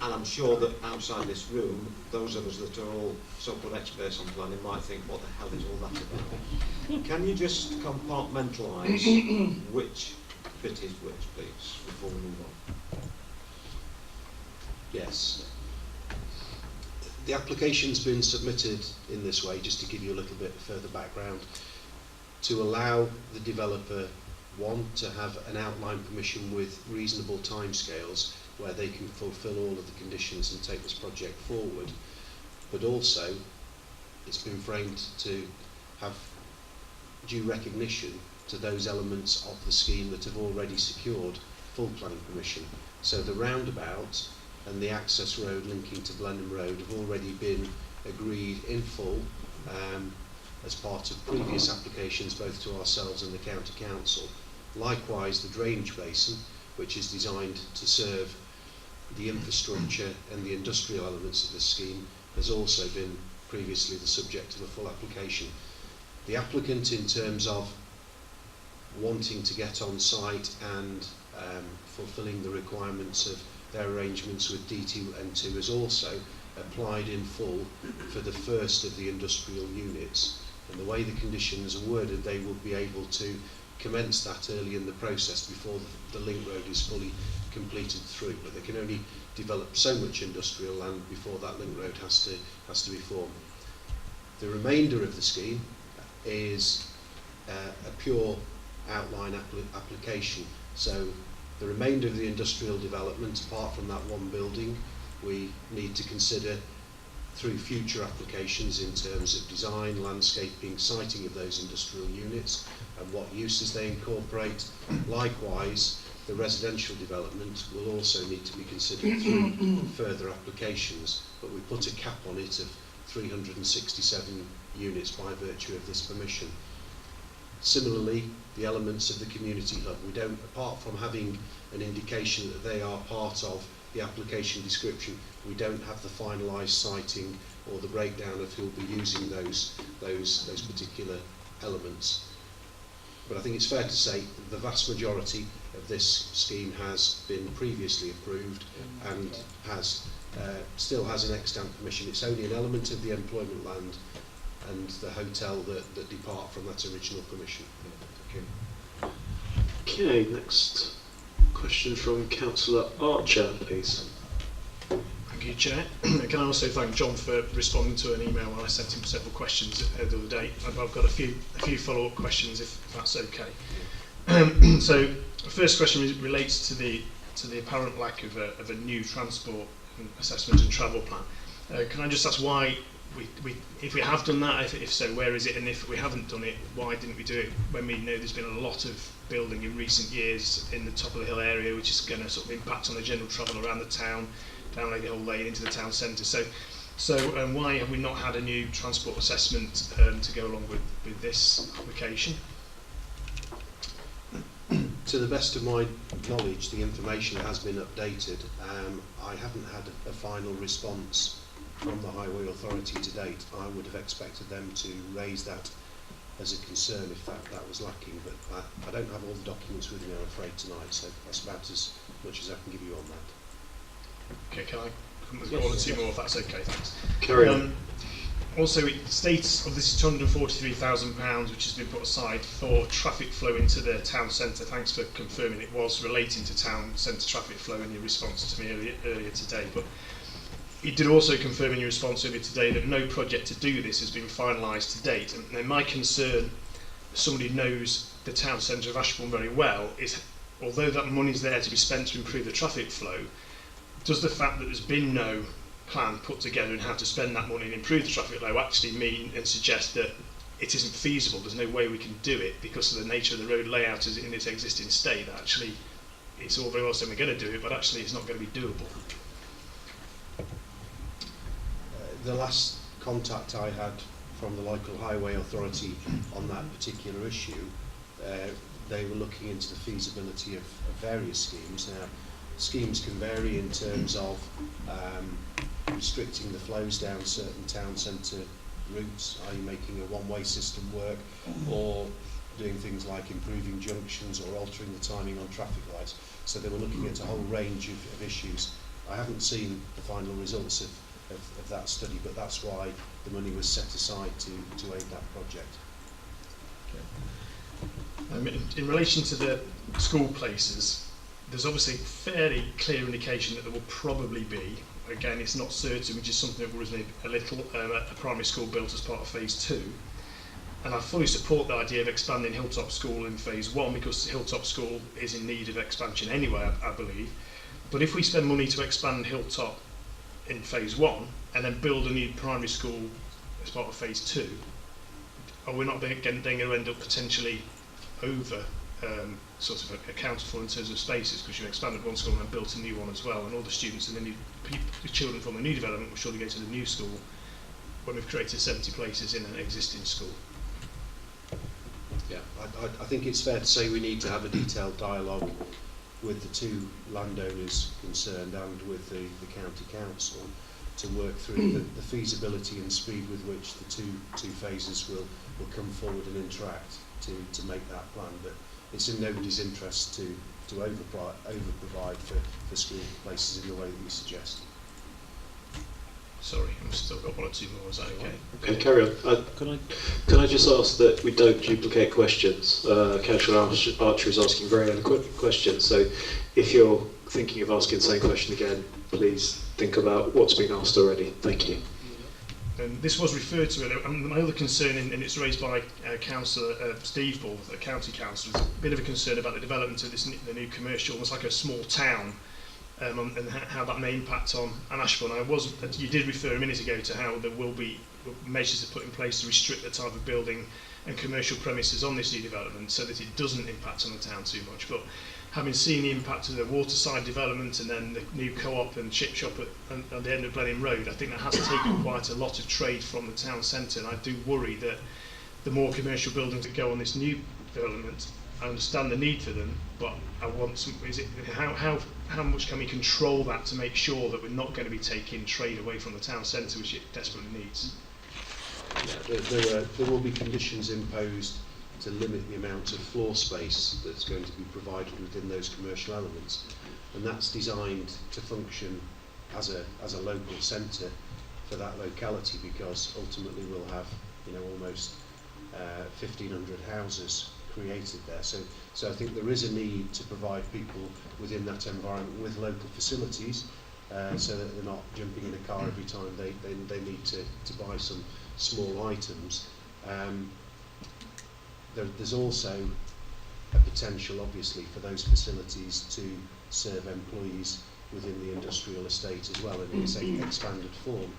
And I'm sure that outside this room, those of us that are all so-called experts on planning might think, what the hell is all that about? Can you just compartmentalise which bit is which, please, before we move on? Yes. The application's been submitted in this way, just to give you a little bit further background, to allow the developer, one, to have an outline permission with reasonable timescales where they can fulfil all of the conditions and take this project forward, but also it's been framed to have due recognition to those elements of the scheme that have already secured full planning permission. So the roundabout and the access road linking to Blenheim Road have already been agreed in full as part of previous applications both to ourselves and the County Council. Likewise, the drainage basin, which is designed to serve the infrastructure and the industrial elements of this scheme, has also been previously the subject of a full application. The applicant, in terms of wanting to get on site and fulfilling the requirements of their arrangements with D2 and 2, has also applied in full for the first of the industrial units. And the way the conditions are worded, they will be able to commence that early in the process before the link road is fully completed through, but they can only develop so much industrial land before that link road has to be formed. The remainder of the scheme is a pure outline application. So the remainder of the industrial development, apart from that one building, we need to consider through future applications in terms of design, landscaping, siting of those industrial units and what uses they incorporate. Likewise, the residential development will also need to be considered through further applications, but we put a cap on it of 367 units by virtue of this permission. Similarly, the elements of the community hub, we don't, apart from having an indication that they are part of the application description, we don't have the finalised siting or the breakdown of who will be using those particular elements. But I think it's fair to say the vast majority of this scheme has been previously approved and has still has an extant permission. It's only an element of the employment land and the hotel that depart from that original permission. Okay, next question from Councillor Archer, please. Thank you, Chair. Can I also thank John for responding to an email when I sent him several questions the other day. I've got a few follow-up questions, if that's okay. So, the first question relates to the apparent lack of a new transport assessment and travel plan. Can I just ask why, if we have done that, if so, where is it? And if we haven't done it, why didn't we do it when we know there's been a lot of building in recent years in the top of the hill area, which is going to sort of impact on the general travel around the town, down Lady Hall Lane into the town centre. So why have we not had a new transport assessment to go along with this application? To the best of my knowledge, the information has been updated. I haven't had a final response from the Highway Authority to date. I would have expected them to raise that as a concern if that was lacking, but I don't have all the documents with me, I'm afraid, tonight, so that's about as much as I can give you on that. Okay, can I come with one or two more if that's okay, thanks. Carry on. Also, it states this is £243,000 which has been put aside for traffic flow into the town centre. Thanks for confirming it was relating to town centre traffic flow in your response to me earlier today. But you did also confirm in your response earlier today that no project to do this has been finalised to date. And then my concern, as somebody who knows the town centre of Ashbourne very well, is although that money's there to be spent to improve the traffic flow, does the fact that there's been no plan put together on how to spend that money and improve the traffic flow actually mean and suggest that it isn't feasible? There's no way we can do it because of the nature of the road layout in its existing state. That actually, it's all very well saying we're going to do it, but actually it's not going to be doable. The last contact I had from the local highway authority on that particular issue, they were looking into the feasibility of various schemes. Now, schemes can vary in terms of restricting the flows down certain town centre routes, i.e. making a one-way system work, or doing things like improving junctions or altering the timing on traffic lights. So they were looking at a whole range of issues. I haven't seen the final results of that study, but that's why the money was set aside to aid that project. Okay. In relation to the school places, there's obviously a fairly clear indication that there will probably be, again it's not certain, which is something that worries me a little, a primary school built as part of phase 2. And I fully support the idea of expanding Hilltop School in phase 1 because Hilltop School is in need of expansion anyway, I believe. But if we spend money to expand Hilltop in phase 1 and then build a new primary school as part of phase 2, are we not going to end up potentially over sort of accounted for in terms of spaces, because you expanded one school and then built a new one as well, and all the students and the children from the new development will surely go to the new school when we've created 70 places in an existing school? Yeah, I think it's fair to say we need to have a detailed dialogue with the two landowners concerned and with the county council to work through the feasibility and speed with which the two phases will come forward and interact to make that plan. But it's in nobody's interest to over provide for school places in the way that you suggest. Sorry, I've still got one or two more. Is that okay? Okay, carry on. Can I just ask that we don't duplicate questions? Councillor Archer is asking very eloquent questions, so if you're thinking of asking the same question again, please think about what's been asked already. Thank you. This was referred to earlier, and my other concern, and it's raised by Councillor Steve Ball, the county councillor, is a bit of a concern about the development of the new commercial, almost like a small town, and how that may impact on Ashbourne. You did refer a minute ago to how there will be measures to put in place to restrict the type of building and commercial premises on this new development so that it doesn't impact on the town too much. But having seen the impact of the waterside development and then the new co-op and chip shop at the end of Blenheim Road, I think that has taken quite a lot of trade from the town centre, and I do worry that the more commercial buildings that go on this new development, I understand the need for them, but I want some. How much can we control that to make sure that we're not going to be taking trade away from the town centre, which it desperately needs? Yeah, there will be conditions imposed to limit the amount of floor space that's going to be provided within those commercial elements, and that's designed to function as a local centre for that locality, because ultimately we'll have, you know, almost 1,500 houses created there. So I think there is a need to provide people within that environment with local facilities, so that they're not jumping in a car every time they need to buy some small items. There's also a potential, obviously, for those facilities to serve employees within the industrial estate as well in its expanded form.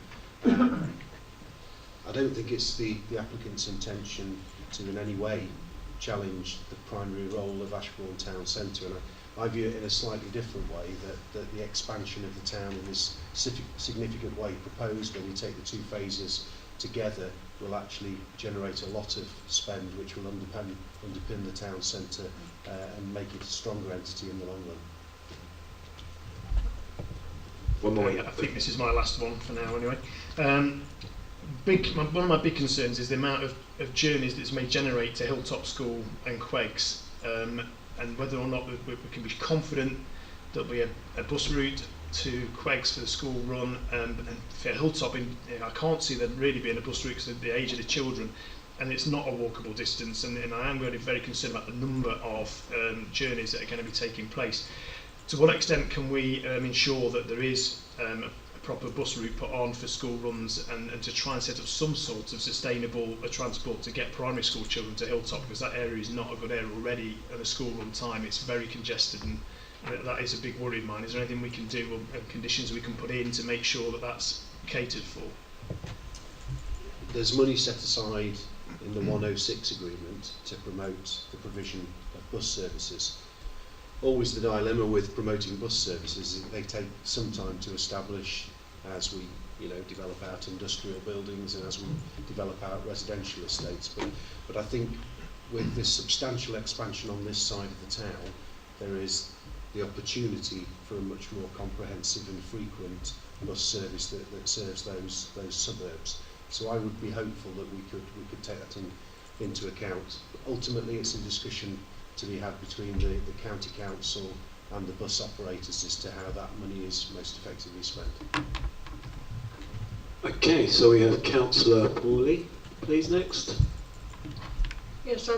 I don't think it's the applicant's intention to in any way challenge the primary role of Ashbourne Town Centre, and I view it in a slightly different way, that the expansion of the town in this significant way proposed, when we take the two phases together, will actually generate a lot of spend which will underpin the town centre and make it a stronger entity in the long run. One more. I think this is my last one for now anyway. One of my big concerns is the amount of journeys that this may generate to Hilltop School and Queggs, and whether or not we can be confident there'll be a bus route to Queggs for the school run, and for Hilltop, I can't see there really being a bus route because of the age of the children, and it's not a walkable distance, and I am really very concerned about the number of journeys that are going to be taking place. To what extent can we ensure that there is a proper bus route put on for school runs, and to try and set up some sort of sustainable transport to get primary school children to Hilltop, because that area is not a good area already at a school run time. It's very congested, and that is a big worry of mine. Is there anything we can do, or conditions we can put in to make sure that that's catered for? There's money set aside in the 106 agreement to promote the provision of bus services. Always the dilemma with promoting bus services is that they take some time to establish as we, you know, develop out industrial buildings and as we develop out residential estates. But I think with this substantial expansion on this side of the town, there is the opportunity for a much more comprehensive and frequent bus service that serves those suburbs. So I would be hopeful that we could take that into account. Ultimately, it's a discussion to be had between the county council and the bus operators as to how that money is most effectively spent. Okay, so we have Councillor Pauly, please, next. Yes,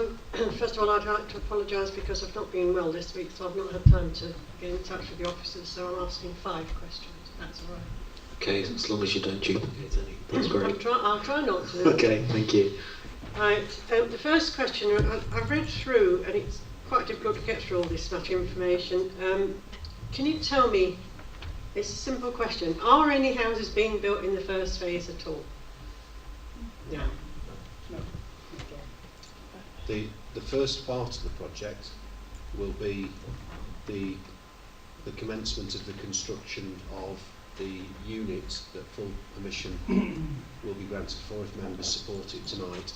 first of all, I'd like to apologise because I've not been well this week, so I've not had time to get in touch with the officers, so I'm asking 5 questions, if that's all right. Okay, as long as you don't duplicate any. That's great. I'll try not to. Okay, thank you. Right, the first question, I've read through, and it's quite difficult to get through all this much information. Can you tell me, it's a simple question, are any houses being built in the first phase at all? No. The first part of the project will be the commencement of the construction of the unit that full permission will be granted for if members support it tonight,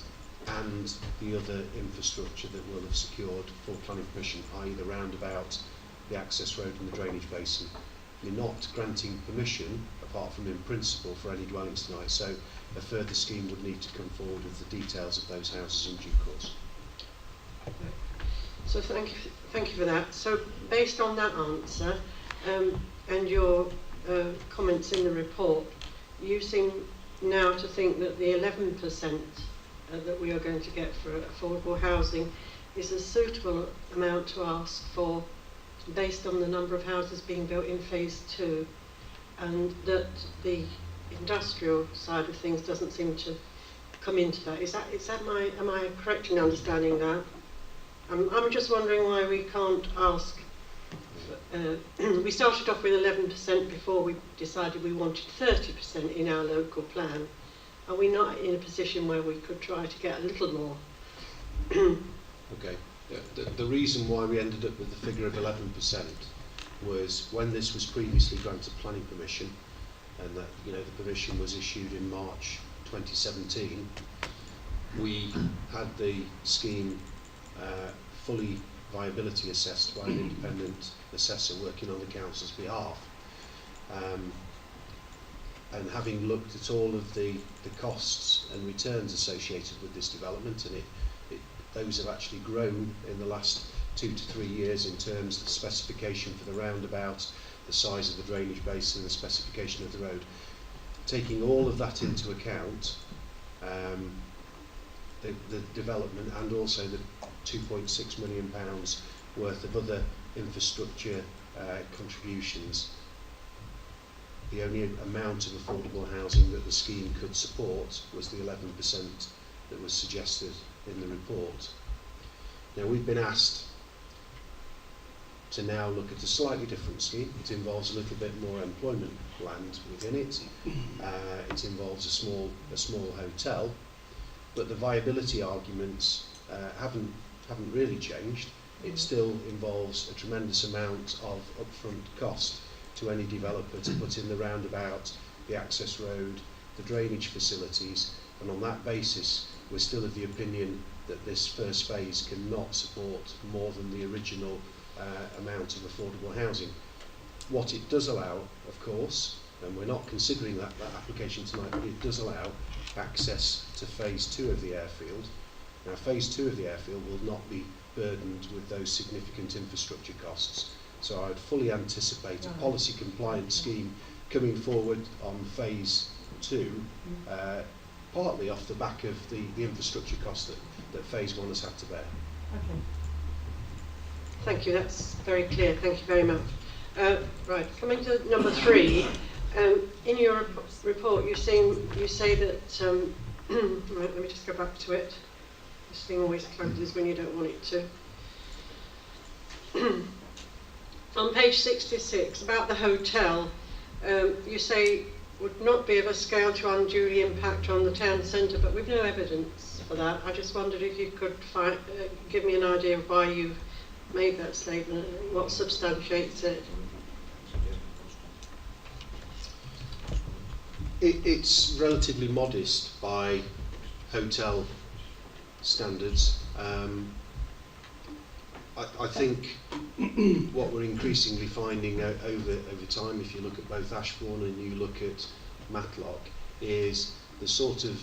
and the other infrastructure that will have secured full planning permission, i.e. the roundabout, the access road and the drainage basin. You're not granting permission, apart from in principle, for any dwellings tonight, so a further scheme would need to come forward with the details of those houses in due course. So thank you for that. So based on that answer and your comments in the report, you seem now to think that the 11% that we are going to get for affordable housing is a suitable amount to ask for based on the number of houses being built in phase 2, and that the industrial side of things doesn't seem to come into that. Am I correct in understanding that? I'm just wondering why we can't ask. We started off with 11% before we decided we wanted 30% in our local plan. Are we not in a position where we could try to get a little more? Okay. The reason why we ended up with the figure of 11% was when this was previously granted planning permission, and that, you know, the permission was issued in March 2017. We had the scheme fully viability assessed by an independent assessor working on the council's behalf, and having looked at all of the costs and returns associated with this development, and it those have actually grown in the last 2 to 3 years in terms of the specification for the roundabout, the size of the drainage basin, the specification of the road. Taking all of that into account, the development and also the £2.6 million worth of other infrastructure contributions, the only amount of affordable housing that the scheme could support was the 11% that was suggested in the report. Now we've been asked to now look at a slightly different scheme. It involves a little bit more employment land within it. It involves a small hotel, but the viability arguments haven't really changed. It still involves a tremendous amount of upfront cost to any developer to put in the roundabout, the access road, the drainage facilities, and on that basis we're still of the opinion that this first phase cannot support more than the original amount of affordable housing. What it does allow, of course, and we're not considering that application tonight, but it does allow access to phase 2 of the airfield. Now phase 2 of the airfield will not be burdened with those significant infrastructure costs. So I'd fully anticipate a policy compliant scheme coming forward on phase 2, partly off the back of the infrastructure cost that phase 1 has had to bear. Okay. Thank you, that's very clear. Thank you very much. Right, coming to number 3, in your report you say that, right, let me just go back to it. This thing always closes when you don't want it to. On page 66, about the hotel, you say would not be of a scale to unduly impact on the town centre, but we've no evidence for that. I just wondered if you could give me an idea of why you made that statement, what substantiates it. It's relatively modest by hotel standards. I think what we're increasingly finding over time, if you look at both Ashbourne and you look at Matlock, is the sort of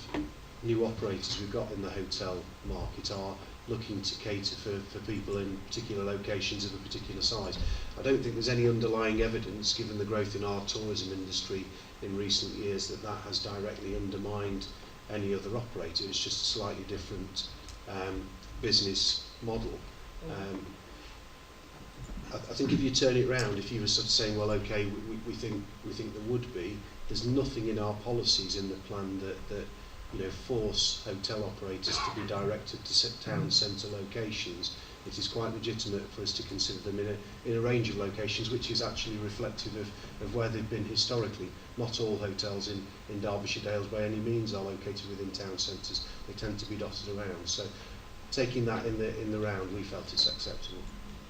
new operators we've got in the hotel market are looking to cater for people in particular locations of a particular size. I don't think there's any underlying evidence, given the growth in our tourism industry in recent years, that has directly undermined any other operator. It's just a slightly different business model. I think if you turn it round, if you were sort of saying, well, okay, we think there would be, there's nothing in our policies in the plan that force hotel operators to be directed to town centre locations. It is quite legitimate for us to consider them in a range of locations, which is actually reflective of where they've been historically. Not all hotels in Derbyshire Dales by any means are located within town centres. They tend to be dotted around. So taking that in the round, we felt it's acceptable.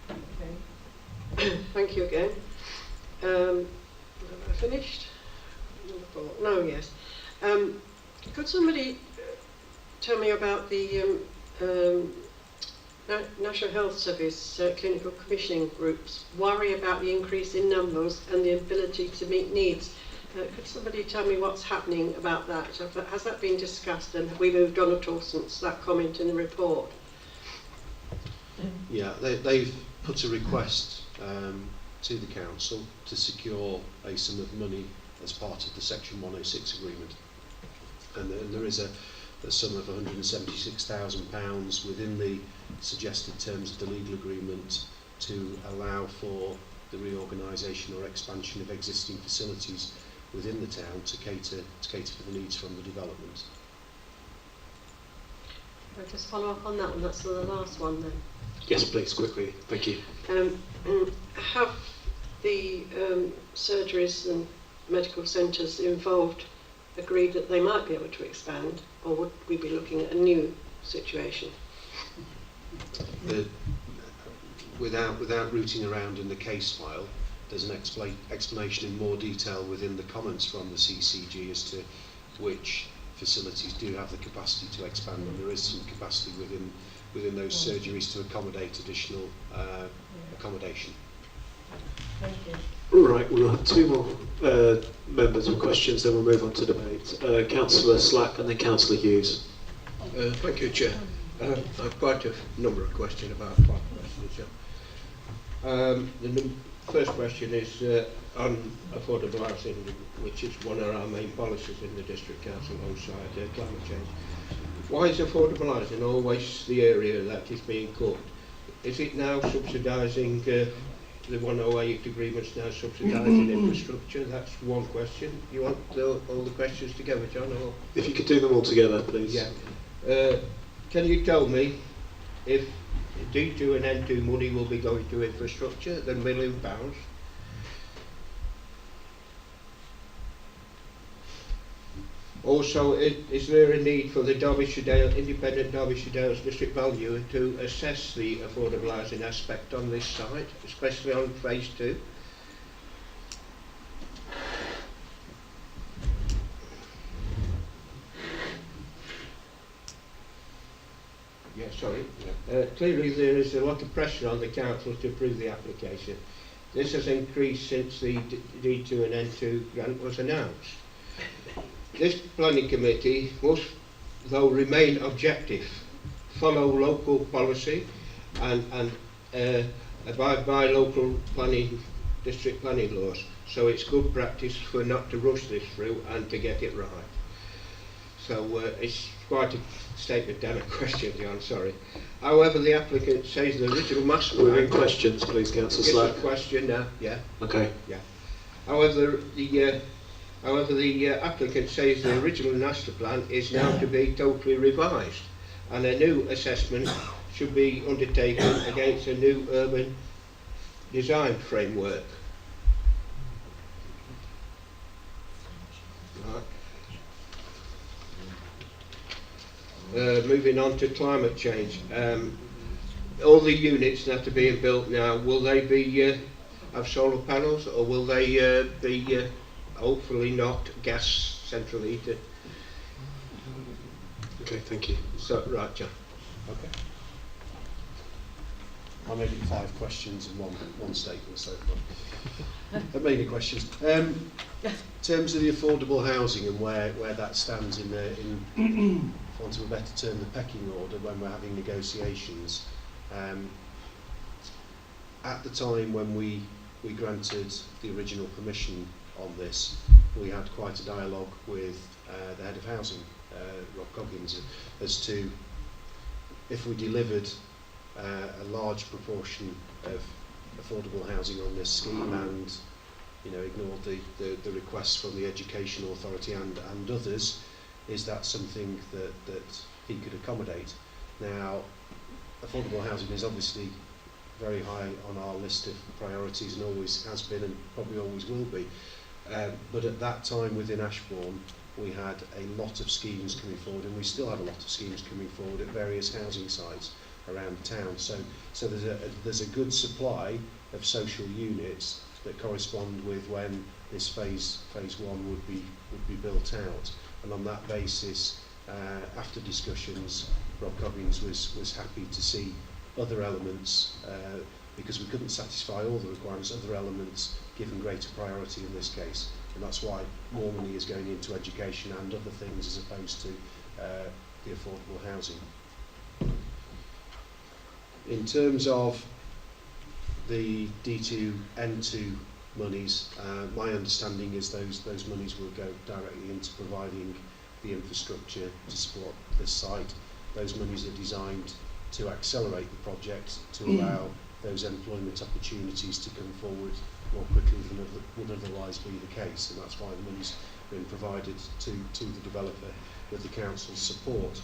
Okay. Thank you again. Have I finished? No, yes. Could somebody tell me about the National Health Service clinical commissioning groups worry about the increase in numbers and the ability to meet needs? Could somebody tell me what's happening about that? Has that been discussed, and have we moved on at all since that comment in the report? Yeah, they've put a request to the council to secure a sum of money as part of the Section 106 agreement. And there is a sum of £176,000 within the suggested terms of the legal agreement to allow for the reorganisation or expansion of existing facilities within the town to cater for the needs from the development. I'll just follow up on that one. That's the last one then. Yes, please, quickly. Thank you. Have the surgeries and medical centres involved agreed that they might be able to expand, or would we be looking at a new situation? Without rooting around in the case file, there's an explanation in more detail within the comments from the CCG as to which facilities do have the capacity to expand, and there is some capacity within those surgeries to accommodate additional accommodation. Thank you. Right, we'll have 2 more members with questions, then we'll move on to debate. Councillor Slack and then Councillor Hughes. Thank you, Chair. I've quite a number of questions about plot questions. The first question is on affordable housing, which is one of our main policies in the District Council alongside climate change. Why is affordable housing always the area that is being cut? Is it now subsidising, the 108 agreements now subsidising infrastructure? That's one question. You want all the questions together, John? Or? If you could do them all together, please. Yeah. Can you tell me if D2 and N2 money will be going to infrastructure, the £1 million? Also, is there a need for the independent Derbyshire Dales District Valuer to assess the affordable housing aspect on this site, especially on phase 2? Yeah, sorry. Clearly there is a lot of pressure on the council to approve the application. This has increased since the D2 and N2 grant was announced. This planning committee must, though, remain objective, follow local policy and abide by local district planning laws. So it's good practice for not to rush this through and to get it right. So it's quite a statement and a question, John, sorry. However, the applicant says the original master plan... We're in questions, please, Councillor Slack. It's a question now, yeah. Okay. Yeah. However, the applicant says the original master plan is now to be totally revised and a new assessment should be undertaken against a new urban design framework. Right. Moving on to climate change. All the units that are being built now, will they be have solar panels, or will they be hopefully not gas central heated? Okay, thank you. So, right, John. Okay. I'll make it 5 questions and one statement so far. Mainly questions. In terms of the affordable housing and where that stands in for want of a better term, the pecking order when we're having negotiations. At the time when we granted the original permission on this, we had quite a dialogue with the head of housing, Rob Coggins, as to if we delivered a large proportion of affordable housing on this scheme and ignored the requests from the Education Authority and others, is that something that he could accommodate? Now, affordable housing is obviously very high on our list of priorities and always has been and probably always will be. But at that time within Ashbourne, we had a lot of schemes coming forward, and we still have a lot of schemes coming forward at various housing sites around town. So there's a good supply of social units that correspond with when this phase 1 would be built out. And on that basis, after discussions, Rob Coggins was happy to see other elements, because we couldn't satisfy all the requirements, other elements given greater priority in this case. And that's why more money is going into education and other things as opposed to the affordable housing. In terms of the D2, N2 monies, my understanding is those monies will go directly into providing the infrastructure to support this site. Those monies are designed to accelerate the project, to allow those employment opportunities to come forward more quickly than would otherwise be the case, and that's why the money's been provided to the developer with the council's support.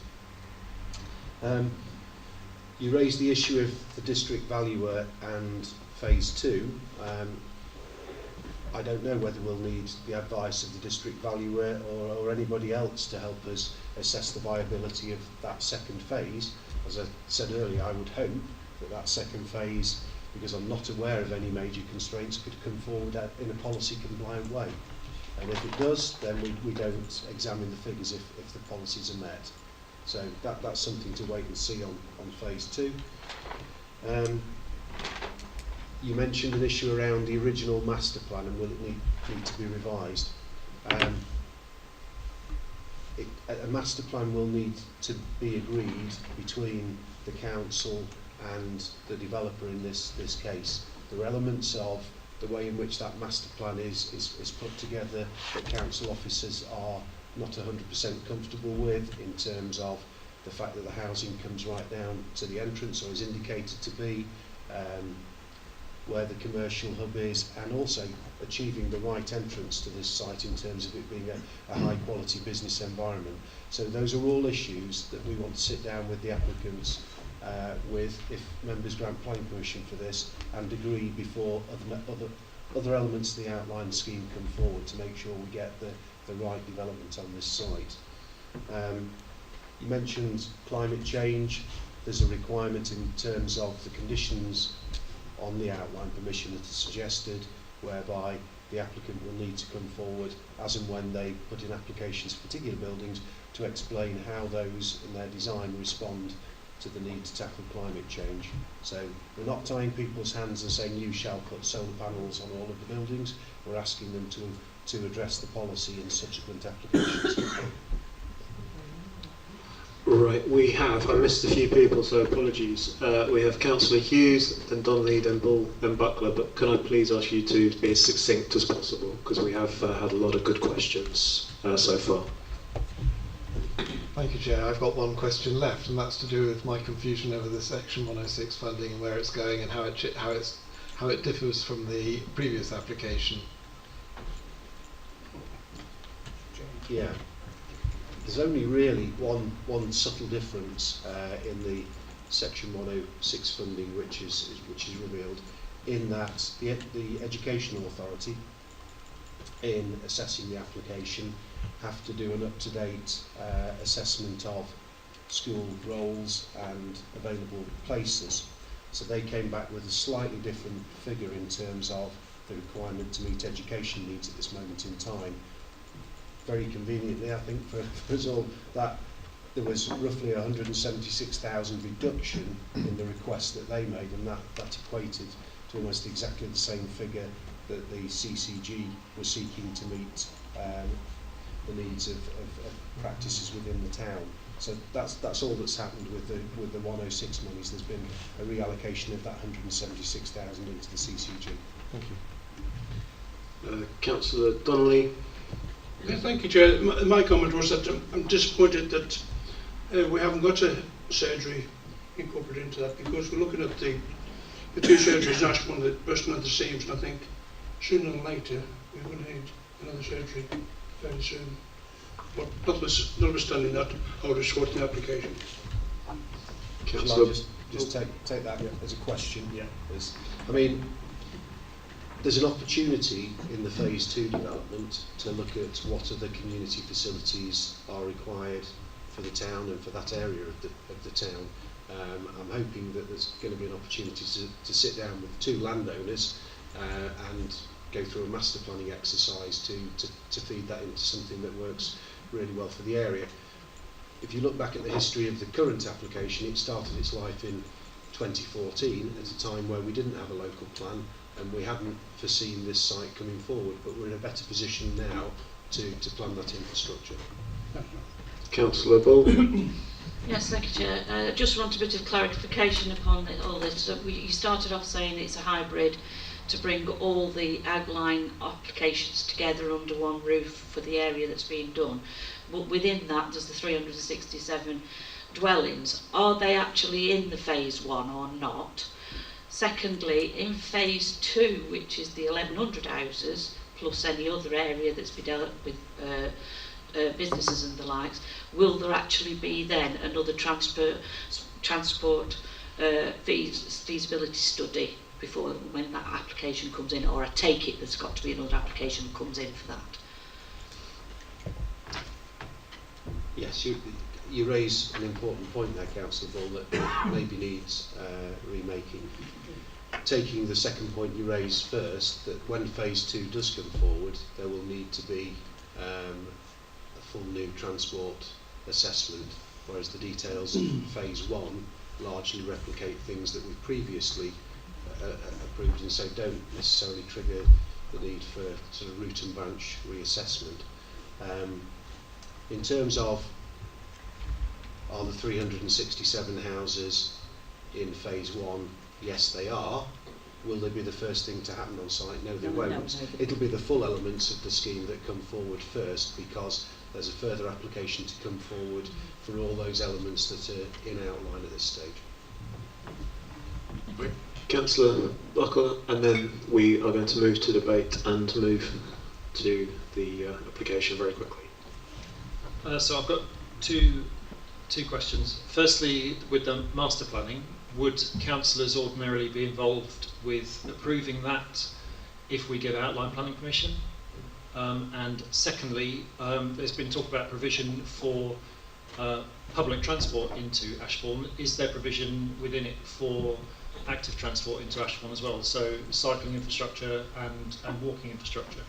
You raised the issue of the district valuer and phase 2. I don't know whether we'll need the advice of the district valuer or anybody else to help us assess the viability of that second phase. As I said earlier, I would hope that second phase, because I'm not aware of any major constraints, could come forward in a policy compliant way. And if it does, then we don't examine the figures if the policies are met. So that's something to wait and see on phase 2. You mentioned an issue around the original master plan and will it need to be revised. a master plan will need to be agreed between the council and the developer in this case. There are elements of the way in which that master plan is put together that council officers are not 100% comfortable with, in terms of the fact that the housing comes right down to the entrance, or is indicated to be, where the commercial hub is, and also achieving the right entrance to this site in terms of it being a high quality business environment. So those are all issues that we want to sit down with the applicants with, if members grant planning permission for this, and agree before other elements of the outline scheme come forward, to make sure we get the right development on this site. You mentioned climate change. There's a requirement in terms of the conditions on the outline permission that is suggested, whereby the applicant will need to come forward as and when they put in applications for particular buildings to explain how those in their design respond to the need to tackle climate change. So we're not tying people's hands and saying you shall put solar panels on all of the buildings. We're asking them to address the policy in subsequent applications. Right, I missed a few people, so apologies. We have Councillor Hughes, then Donnelly, then Bull, then Buckler, but can I please ask you to be as succinct as possible, because we have had a lot of good questions so far. Thank you, Chair. I've got one question left, and that's to do with my confusion over the Section 106 funding and where it's going and how it differs from the previous application. Yeah. There's only really one subtle difference in the Section 106 funding which is revealed, in that the Educational Authority, in assessing the application, have to do an up-to-date assessment of school roles and available places. So they came back with a slightly different figure in terms of the requirement to meet education needs at this moment in time. Very conveniently, I think, for us all, that there was roughly 176,000 reduction in the request that they made, and that equated to almost exactly the same figure that the CCG was seeking to meet the needs of practices within the town. So that's all that's happened with the 106 monies. There's been a reallocation of that 176,000 into the CCG. Thank you. Councillor Donnelly. Yeah, thank you, Chair. My comment was that I'm disappointed that we haven't got a surgery incorporated into that, because we're looking at the two surgeries in Ashbourne that bursting at the seams, and I think sooner than later we're going to need another surgery fairly soon. But notwithstanding that, I would have supported the application. Shall I just take that as a question? Yeah. I mean, there's an opportunity in the Phase 2 development to look at what other community facilities are required for the town and for that area of the town. I'm hoping that there's going to be an opportunity to sit down with two landowners and go through a master planning exercise to feed that into something that works really well for the area. If you look back at the history of the current application, it started its life in 2014 at a time where we didn't have a local plan and we hadn't foreseen this site coming forward, but we're in a better position now to plan that infrastructure. Councillor Bull. Yes, thank you, Chair. Just want a bit of clarification upon all this. So you started off saying it's a hybrid to bring all the outline applications together under one roof for the area that's being done. But within that, there's the 367 dwellings. Are they actually in the Phase 1 or not? Secondly, in Phase 2, which is the 1,100 houses, plus any other area that's been developed with businesses and the likes, will there actually be then another transport feasibility study before when that application comes in, or I take it there's got to be another application that comes in for that? Yes, you raise an important point there, Councillor Bull, that maybe needs remaking. Taking the second point you raised first, that when Phase 2 does come forward, there will need to be a full new transport assessment, whereas the details of Phase 1 largely replicate things that we've previously approved, and so don't necessarily trigger the need for sort of root and branch reassessment. In terms of Are the 367 houses in phase 1? Yes, they are. Will they be the first thing to happen on site? No, they won't. It'll be the full elements of the scheme that come forward first, because there's a further application to come forward for all those elements that are in outline at this stage. Councillor Buckle, and then we are going to move to debate and move to the application very quickly. So I've got two questions. Firstly, with the master planning, would councillors ordinarily be involved with approving that if we give outline planning permission? And secondly, there's been talk about provision for public transport into Ashbourne. Is there provision within it for active transport into Ashbourne as well? So cycling infrastructure and walking infrastructure?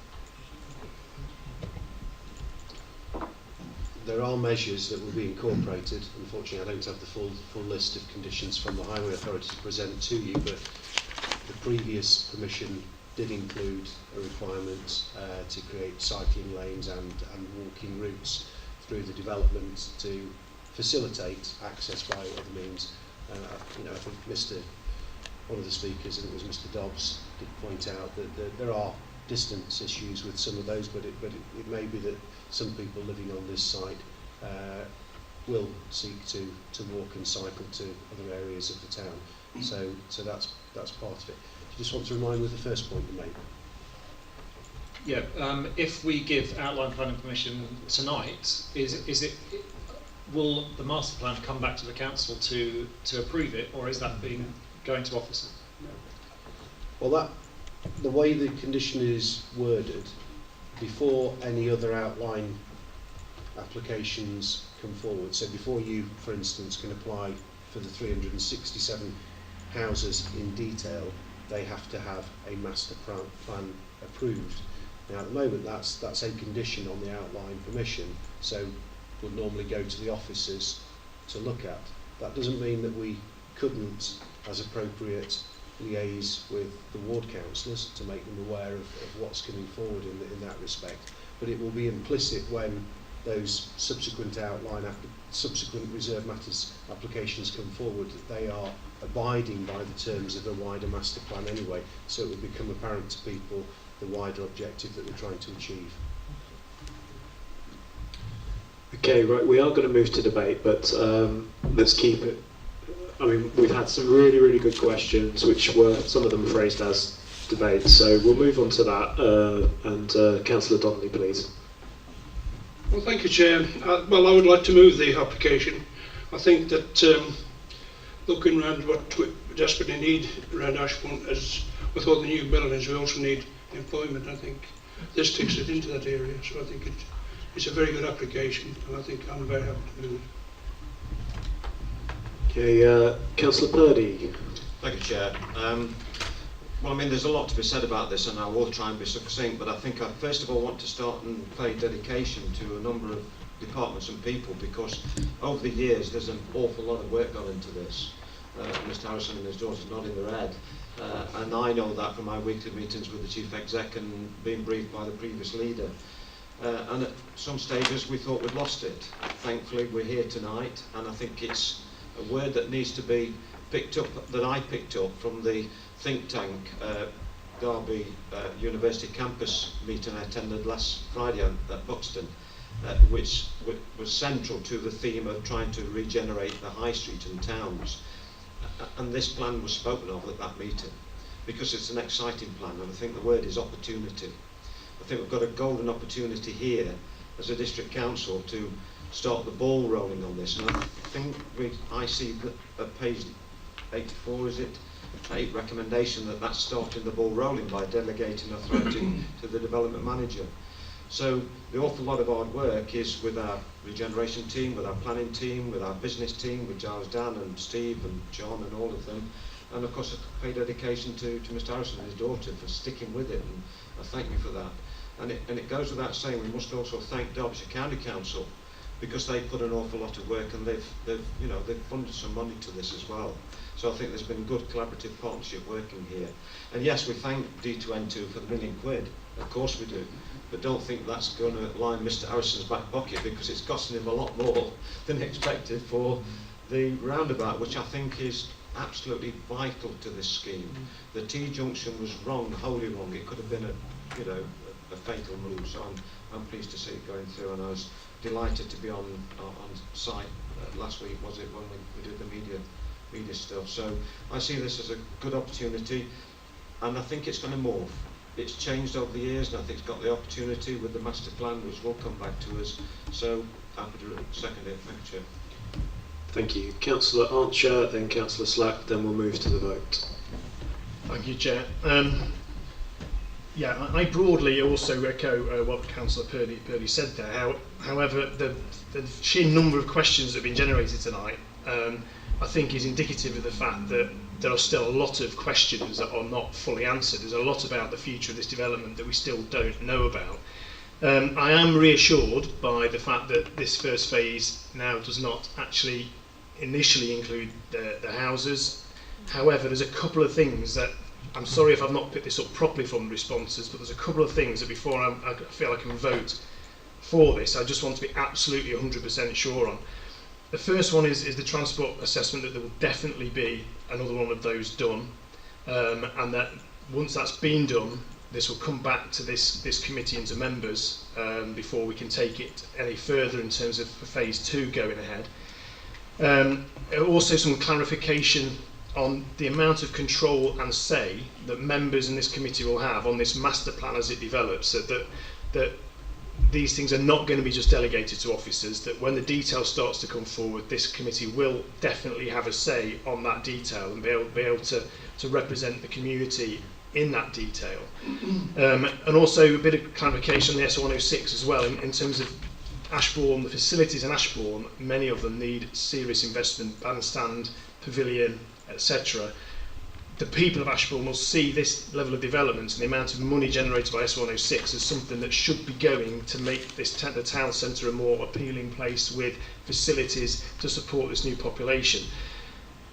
There are measures that will be incorporated. Unfortunately, I don't have the full list of conditions from the Highway Authority to present to you, but the previous permission did include a requirement to create cycling lanes and walking routes through the development to facilitate access by other means. I think one of the speakers, I think it was Mr. Dobbs, did point out that there are distance issues with some of those, but it may be that some people living on this site will seek to walk and cycle to other areas of the town. So that's part of it. Do you just want to remind me of the first point you made? Yeah, if we give outline planning permission tonight, will the master plan come back to the council to approve it, or is that going to officers? Well, the way the condition is worded, before any other outline applications come forward, so before you, for instance, can apply for the 367 houses in detail, they have to have a master plan approved. Now, at the moment, that's a condition on the outline permission, so would normally go to the officers to look at. That doesn't mean that we couldn't, as appropriate, liaise with the ward councillors to make them aware of what's coming forward in that respect. But it will be implicit when those subsequent reserve matters applications come forward that they are abiding by the terms of a wider master plan anyway, so it will become apparent to people the wider objective that we're trying to achieve. Okay, right, we are going to move to debate, but let's keep it. I mean, we've had some really, really good questions, which were, some of them phrased as debate, so we'll move on to that, and Councillor Donnelly, please. Well, thank you, Chair. I would like to move the application. I think that looking around what we desperately need around Ashbourne, as with all the new buildings, we also need employment. I think this takes it into that area, so I think it's a very good application, and I think I'm very happy to move it. Okay, Councillor Purdy. Thank you, Chair. Well, I mean, there's a lot to be said about this, and I will try and be succinct, but I think I first of all want to start and pay dedication to a number of departments and people, because over the years there's an awful lot of work gone into this. Mr. Harrison and his daughter's nodding their head, and I know that from my weekly meetings with the Chief Exec and being briefed by the previous leader. And at some stages we thought we'd lost it. Thankfully we're here tonight, and I think it's a word that needs to be picked up, that I picked up from the think tank Derby University campus meeting I attended last Friday at Buxton, which was central to the theme of trying to regenerate the high street and towns. And this plan was spoken of at that meeting, because it's an exciting plan, and I think the word is opportunity. I think we've got a golden opportunity here as a district council to start the ball rolling on this, and I think I see at page 84, is it, a recommendation that's starting the ball rolling by delegating authority to the development manager. So the awful lot of hard work is with our regeneration team, with our planning team, with our business team, with Giles, Dan and Steve and John and all of them, and of course I pay dedication to Mr. Harrison and his daughter for sticking with it, and I thank you for that. And it goes without saying we must also thank Derbyshire County Council because they put an awful lot of work and they've funded some money to this as well. So I think there's been good collaborative partnership working here. And yes, we thank D2N2 for the £1 million. Of course we do. But don't think that's going to line Mr. Harrison's back pocket, because it's costing him a lot more than expected for the roundabout, which I think is absolutely vital to this scheme. The T-junction was wrong, wholly wrong. It could have been a fatal move. So I'm pleased to see it going through, and I was delighted to be on site last week, was it, when we did the media stuff. So I see this as a good opportunity, and I think it's going to morph. It's changed over the years, and I think it's got the opportunity with the master plan, which will come back to us. So happy to second it. Thank you, Chair. Thank you. Councillor Archer, then Councillor Slack, then we'll move to the vote. Thank you, Chair. I broadly also echo what Councillor Purdy said there. However, the sheer number of questions that have been generated tonight, I think, is indicative of the fact that there are still a lot of questions that are not fully answered. There's a lot about the future of this development that we still don't know about. I am reassured by the fact that this first phase now does not actually initially include the houses. However, there's a couple of things that, I'm sorry if I've not picked this up properly from the responses, but there's a couple of things that before I feel I can vote for this, I just want to be absolutely 100% sure on. The first one is the transport assessment, that there will definitely be another one of those done, and that once that's been done, this will come back to this committee and to members before we can take it any further in terms of phase 2 going ahead. Also some clarification on the amount of control and say that members in this committee will have on this master plan as it develops, that these things are not going to be just delegated to officers, that when the detail starts to come forward, this committee will definitely have a say on that detail and be able to represent the community in that detail. And also a bit of clarification on the S106 as well, in terms of Ashbourne, the facilities in Ashbourne, many of them need serious investment, bandstand, pavilion, etc. The people of Ashbourne will see this level of development and the amount of money generated by S106 as something that should be going to make the town centre a more appealing place with facilities to support this new population.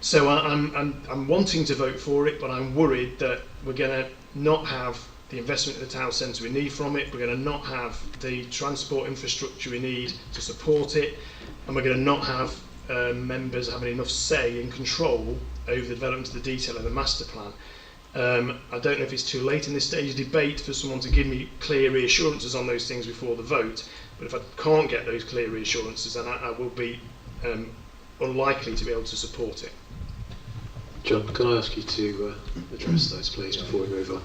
So I'm wanting to vote for it, but I'm worried that we're going to not have the investment in the town centre we need from it, we're going to not have the transport infrastructure we need to support it, and we're going to not have members having enough say and control over the development of the detail of the master plan. I don't know if it's too late in this stage of debate for someone to give me clear reassurances on those things before the vote, but if I can't get those clear reassurances, then I will be unlikely to be able to support it. John, can I ask you to address those, please, before we move on?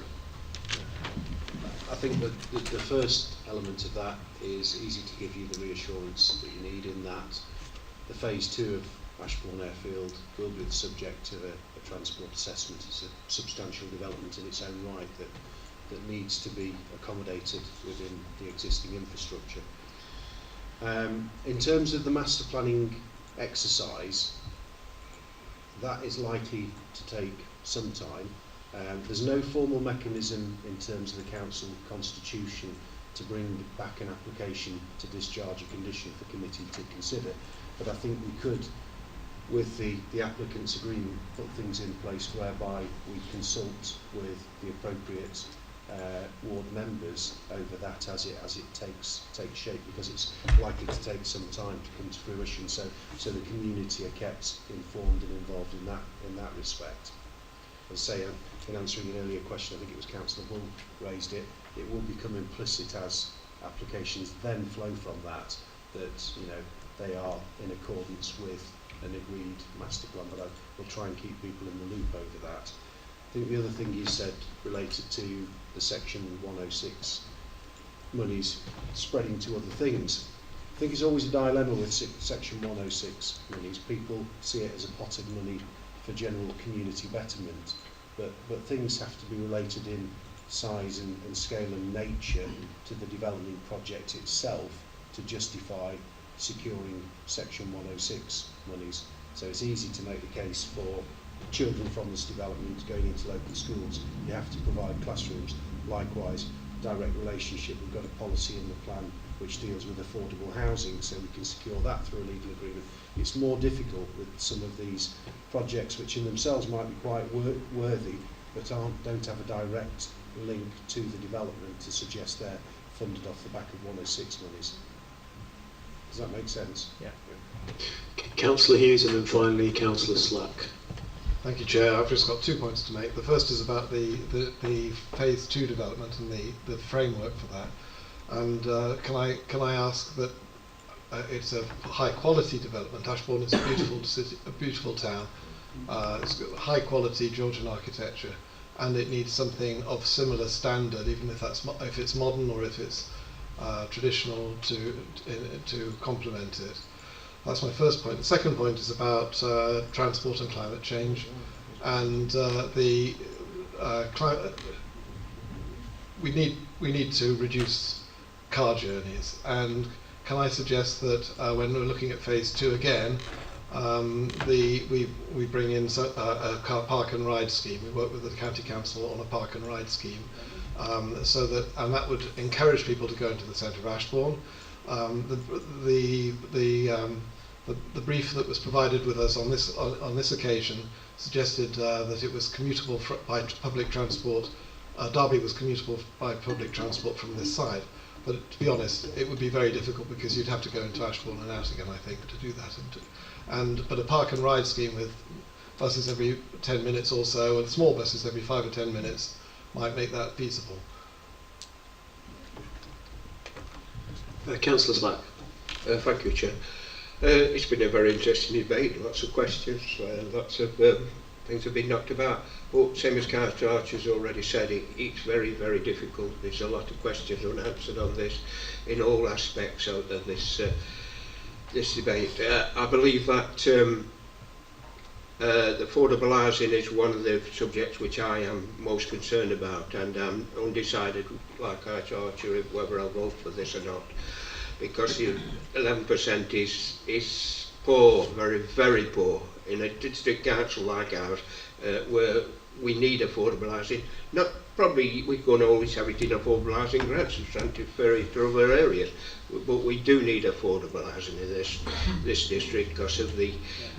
I think that the first element of that is easy to give you the reassurance that you need, in that the phase 2 of Ashbourne Airfield will be the subject of a transport assessment. It's a substantial development in its own right that needs to be accommodated within the existing infrastructure. In terms of the master planning exercise, that is likely to take some time. There's no formal mechanism in terms of the council constitution to bring back an application to discharge a condition for committee to consider, but I think we could, with the applicant's agreement, put things in place whereby we consult with the appropriate ward members over that as it takes shape, because it's likely to take some time to come to fruition. So the community are kept informed and involved in that respect. As I say, in answering an earlier question, I think it was Councillor Bull raised it. It will become implicit as applications then flow from that they are in accordance with an agreed master plan, but I will try and keep people in the loop over that. I think the other thing you said related to the Section 106 monies spreading to other things. I think it's always a dilemma with Section 106 monies. People see it as a pot of money for general community betterment, but things have to be related in size and scale and nature to the development project itself to justify securing Section 106 monies. So it's easy to make the case for children from this development going into local schools. You have to provide classrooms. Likewise, direct relationship. We've got a policy in the plan which deals with affordable housing, so we can secure that through a legal agreement. It's more difficult with some of these projects which in themselves might be quite worthy, but don't have a direct link to the development to suggest they're funded off the back of 106 monies. Does that make sense? Yeah. Councillor Hughes and then finally Councillor Slack. Thank you, Chair. I've just got 2 points to make. The first is about the Phase 2 development and the framework for that. And can I ask that it's a high quality development. Ashbourne is a beautiful city, a beautiful town. It's got high quality Georgian architecture, and it needs something of similar standard, even if it's modern or if it's traditional, to complement it. That's my first point. The second point is about transport and climate change, and we need to reduce car journeys. And can I suggest that when we're looking at Phase 2 again, we bring in a car park and ride scheme. We work with the county council on a park and ride scheme, and that would encourage people to go into the centre of Ashbourne. The brief that was provided with us on this occasion suggested that it was commutable by public transport. Derby was commutable by public transport from this side. But to be honest, it would be very difficult because you'd have to go into Ashbourne and out again, I think, to do that. But a park and ride scheme with buses every 10 minutes or so, and small buses every 5 or 10 minutes, might make that feasible. Councillor Slack. Thank you, Chair. It's been a very interesting debate, lots of questions, lots of things have been knocked about. But same as Councillor Archer's already said, it's very, very difficult. There's a lot of questions unanswered on this in all aspects of this debate. I believe that the affordable housing is one of the subjects which I am most concerned about, and I'm undecided, like Councillor Archer, whether I'll vote for this or not, because the 11% is poor, very, very poor, in a district council like ours, where we need affordable housing. Not probably we're going to always have it in affordable housing grants and transfer it to other areas, but we do need affordable housing in this district because of the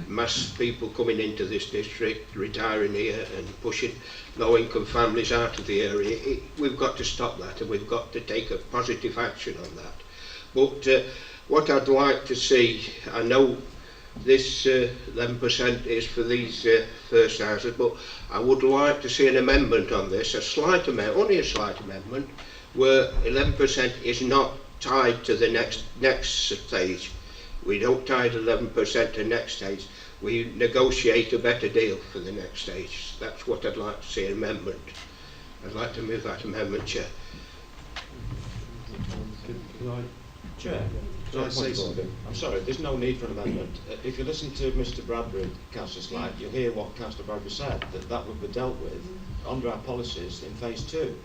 mass people coming into this district, retiring here and pushing low-income families out of the area. We've got to stop that, and we've got to take a positive action on that. But what I'd like to see, I know this 11% is for these first houses, but I would like to see an amendment on this, a slight amendment, only a slight amendment, where 11% is not tied to the next stage. We don't tie the 11% to the next stage. We negotiate a better deal for the next stage. That's what I'd like to see, an amendment. I'd like to move that amendment, Chair. Chair, can I say something? I'm sorry, there's no need for an amendment. If you listen to Mr Bradbury, Councillor Slack, you'll hear what Councillor Bradbury said, that would be dealt with under our policies in Phase 2.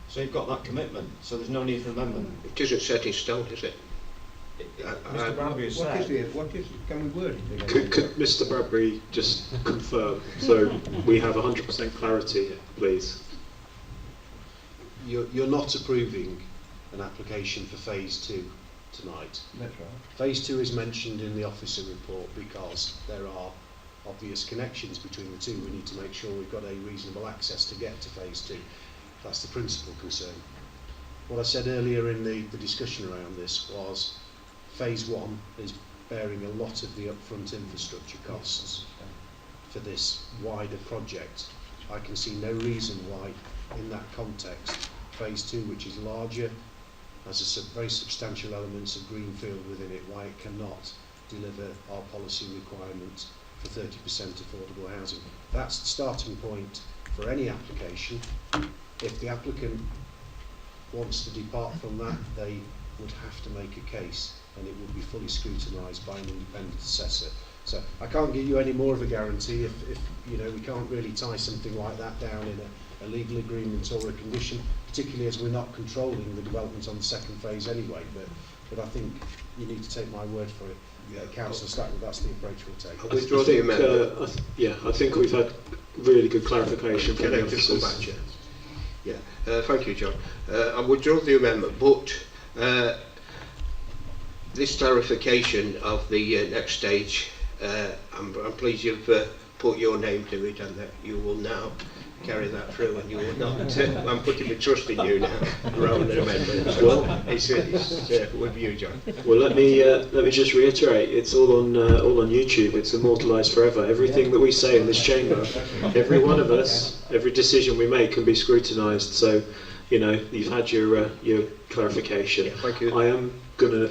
So you've got that commitment, so there's no need for an amendment. It isn't set in stone, is it? Mr Bradbury has said. Can we word it? Could Mr Bradbury just confirm, so we have 100% clarity, please? You're not approving an application for Phase 2 tonight. That's right. Phase 2 is mentioned in the officer report because there are obvious connections between the two. We need to make sure we've got a reasonable access to get to Phase 2. That's the principal concern. What I said earlier in the discussion around this was Phase 1 is bearing a lot of the upfront infrastructure costs for this wider project. I can see no reason why, in that context, Phase 2, which is larger, has a very substantial elements of greenfield within it, why it cannot deliver our policy requirements for 30% affordable housing. That's the starting point for any application. If the applicant wants to depart from that, they would have to make a case, and it would be fully scrutinised by an independent assessor. So I can't give you any more of a guarantee if you know, we can't really tie something like that down in a legal agreement or a condition, particularly as we're not controlling the development on the second phase anyway. But I think you need to take my word for it. Councillor Stackwood, that's the approach we'll take. I think we've had really good clarification from the officers. Yeah, thank you, John. I withdraw the amendment, but this clarification of the next stage, I'm pleased you've put your name to it and that you will now carry that through and you will not. I'm putting my trust in you now rather than amendments. Well, it's with you, John. Well, let me just reiterate. It's all on YouTube. It's immortalised forever. Everything that we say in this chamber, every one of us, every decision we make can be scrutinised. So, you know, you've had your clarification. Yeah, thank you. I am gonna,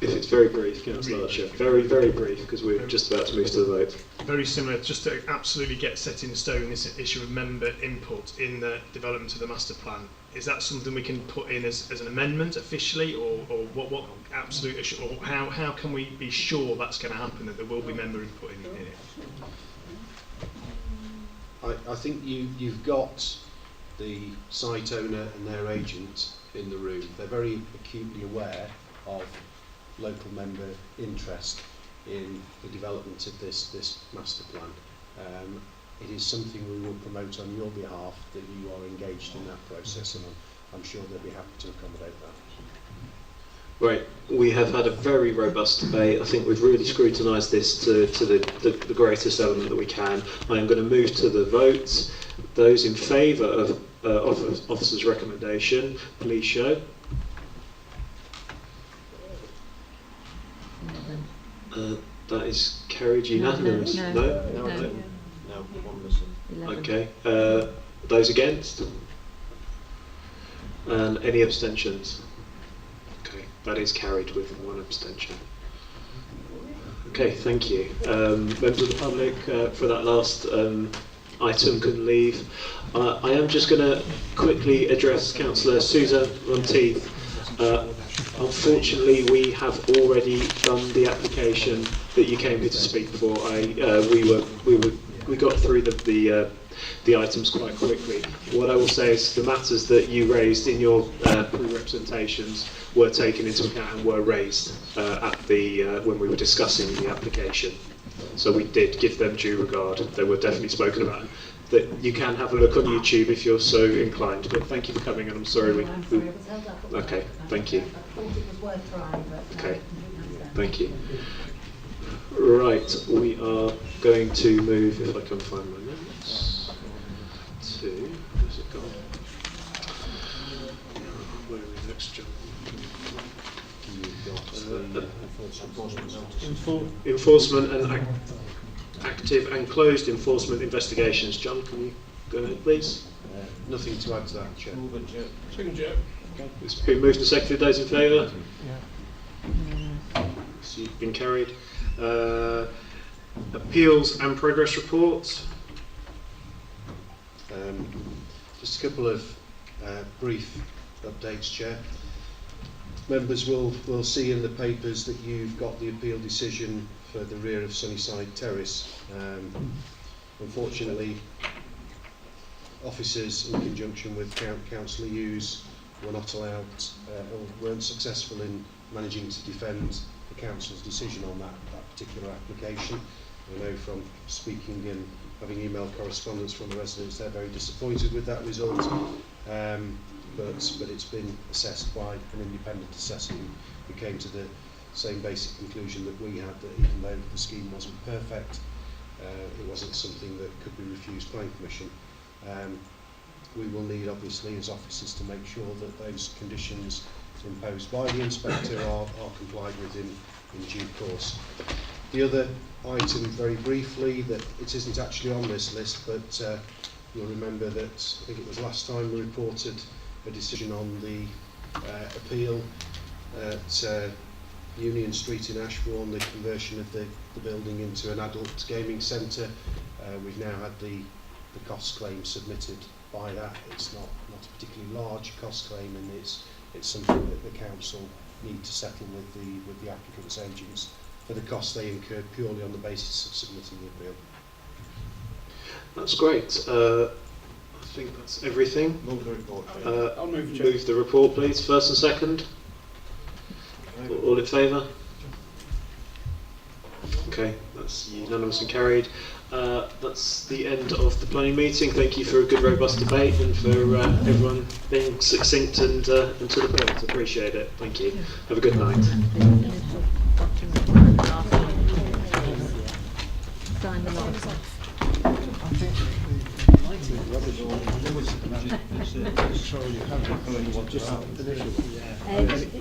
if it's very brief, Councillor Archer, very brief, because we're just about to move to the vote. Very similar, just to absolutely get set in stone this issue of member input in the development of the master plan. Is that something we can put in as an amendment officially, or what absolute issue, or how can we be sure that's going to happen, that there will be member input in it? I think you've got the site owner and their agent in the room. They're very acutely aware of local member interest in the development of this master plan. It is something we will promote on your behalf, that you are engaged in that process, and I'm sure they'll be happy to accommodate that. Right, we have had a very robust debate. I think we've really scrutinised this to the greatest element that we can. I am going to move to the votes. Those in favour of officer's recommendation, please show. That is carried unanimous. No, one missing. Okay. Those against? And any abstentions? Okay, that is carried with one abstention. Okay, thank you. Members of the public, for that last item can leave. I am just going to quickly address Councillor Sousa Monteith. Unfortunately, we have already done the application that you came here to speak for. We got through the items quite quickly. What I will say is the matters that you raised in your pre-representations were taken into account and were raised when we were discussing the application. So we did give them due regard. They were definitely spoken about. That you can have a look on YouTube if you're so inclined. But thank you for coming, and I'm sorry Okay, thank you. Okay, thank you. Right, we are going to move, if I can find my notes, to, where's it gone? Where are we next, John? Enforcement and active and closed enforcement investigations. John, can you go ahead, please? Nothing to add to that, Chair. Second, Chair. Okay. It's been moved to seconded. Those in favour? So you've been carried. Appeals and progress reports. Just a couple of brief updates, Chair. Members will see in the papers that you've got the appeal decision for the rear of Sunnyside Terrace. Unfortunately, officers in conjunction with Councillor Hughes were not allowed or weren't successful in managing to defend the council's decision on that particular application. I know from speaking and having emailed correspondence from the residents, they're very disappointed with that result. But it's been assessed by an independent assessor who came to the same basic conclusion that we had, that even though the scheme wasn't perfect, it wasn't something that could be refused planning permission. We will need, obviously, as officers, to make sure that those conditions imposed by the inspector are complied with in due course. The other item, very briefly, that it isn't actually on this list, but you'll remember that I think it was last time we reported a decision on the appeal at Union Street in Ashbourne, the conversion of the building into an adult gaming centre. We've now had the cost claim submitted by that. It's not a particularly large cost claim, and it's something that the council need to settle with the applicant's agents for the costs they incurred purely on the basis of submitting the appeal. That's great. I think that's everything. Move the report. I'll move the report, please. First and second. All in favour? Okay, that's unanimous and carried. That's the end of the planning meeting. Thank you for a good, robust debate and for everyone being succinct and to the point. Appreciate it. Thank you. Have a good night. Sign the logs. Control you have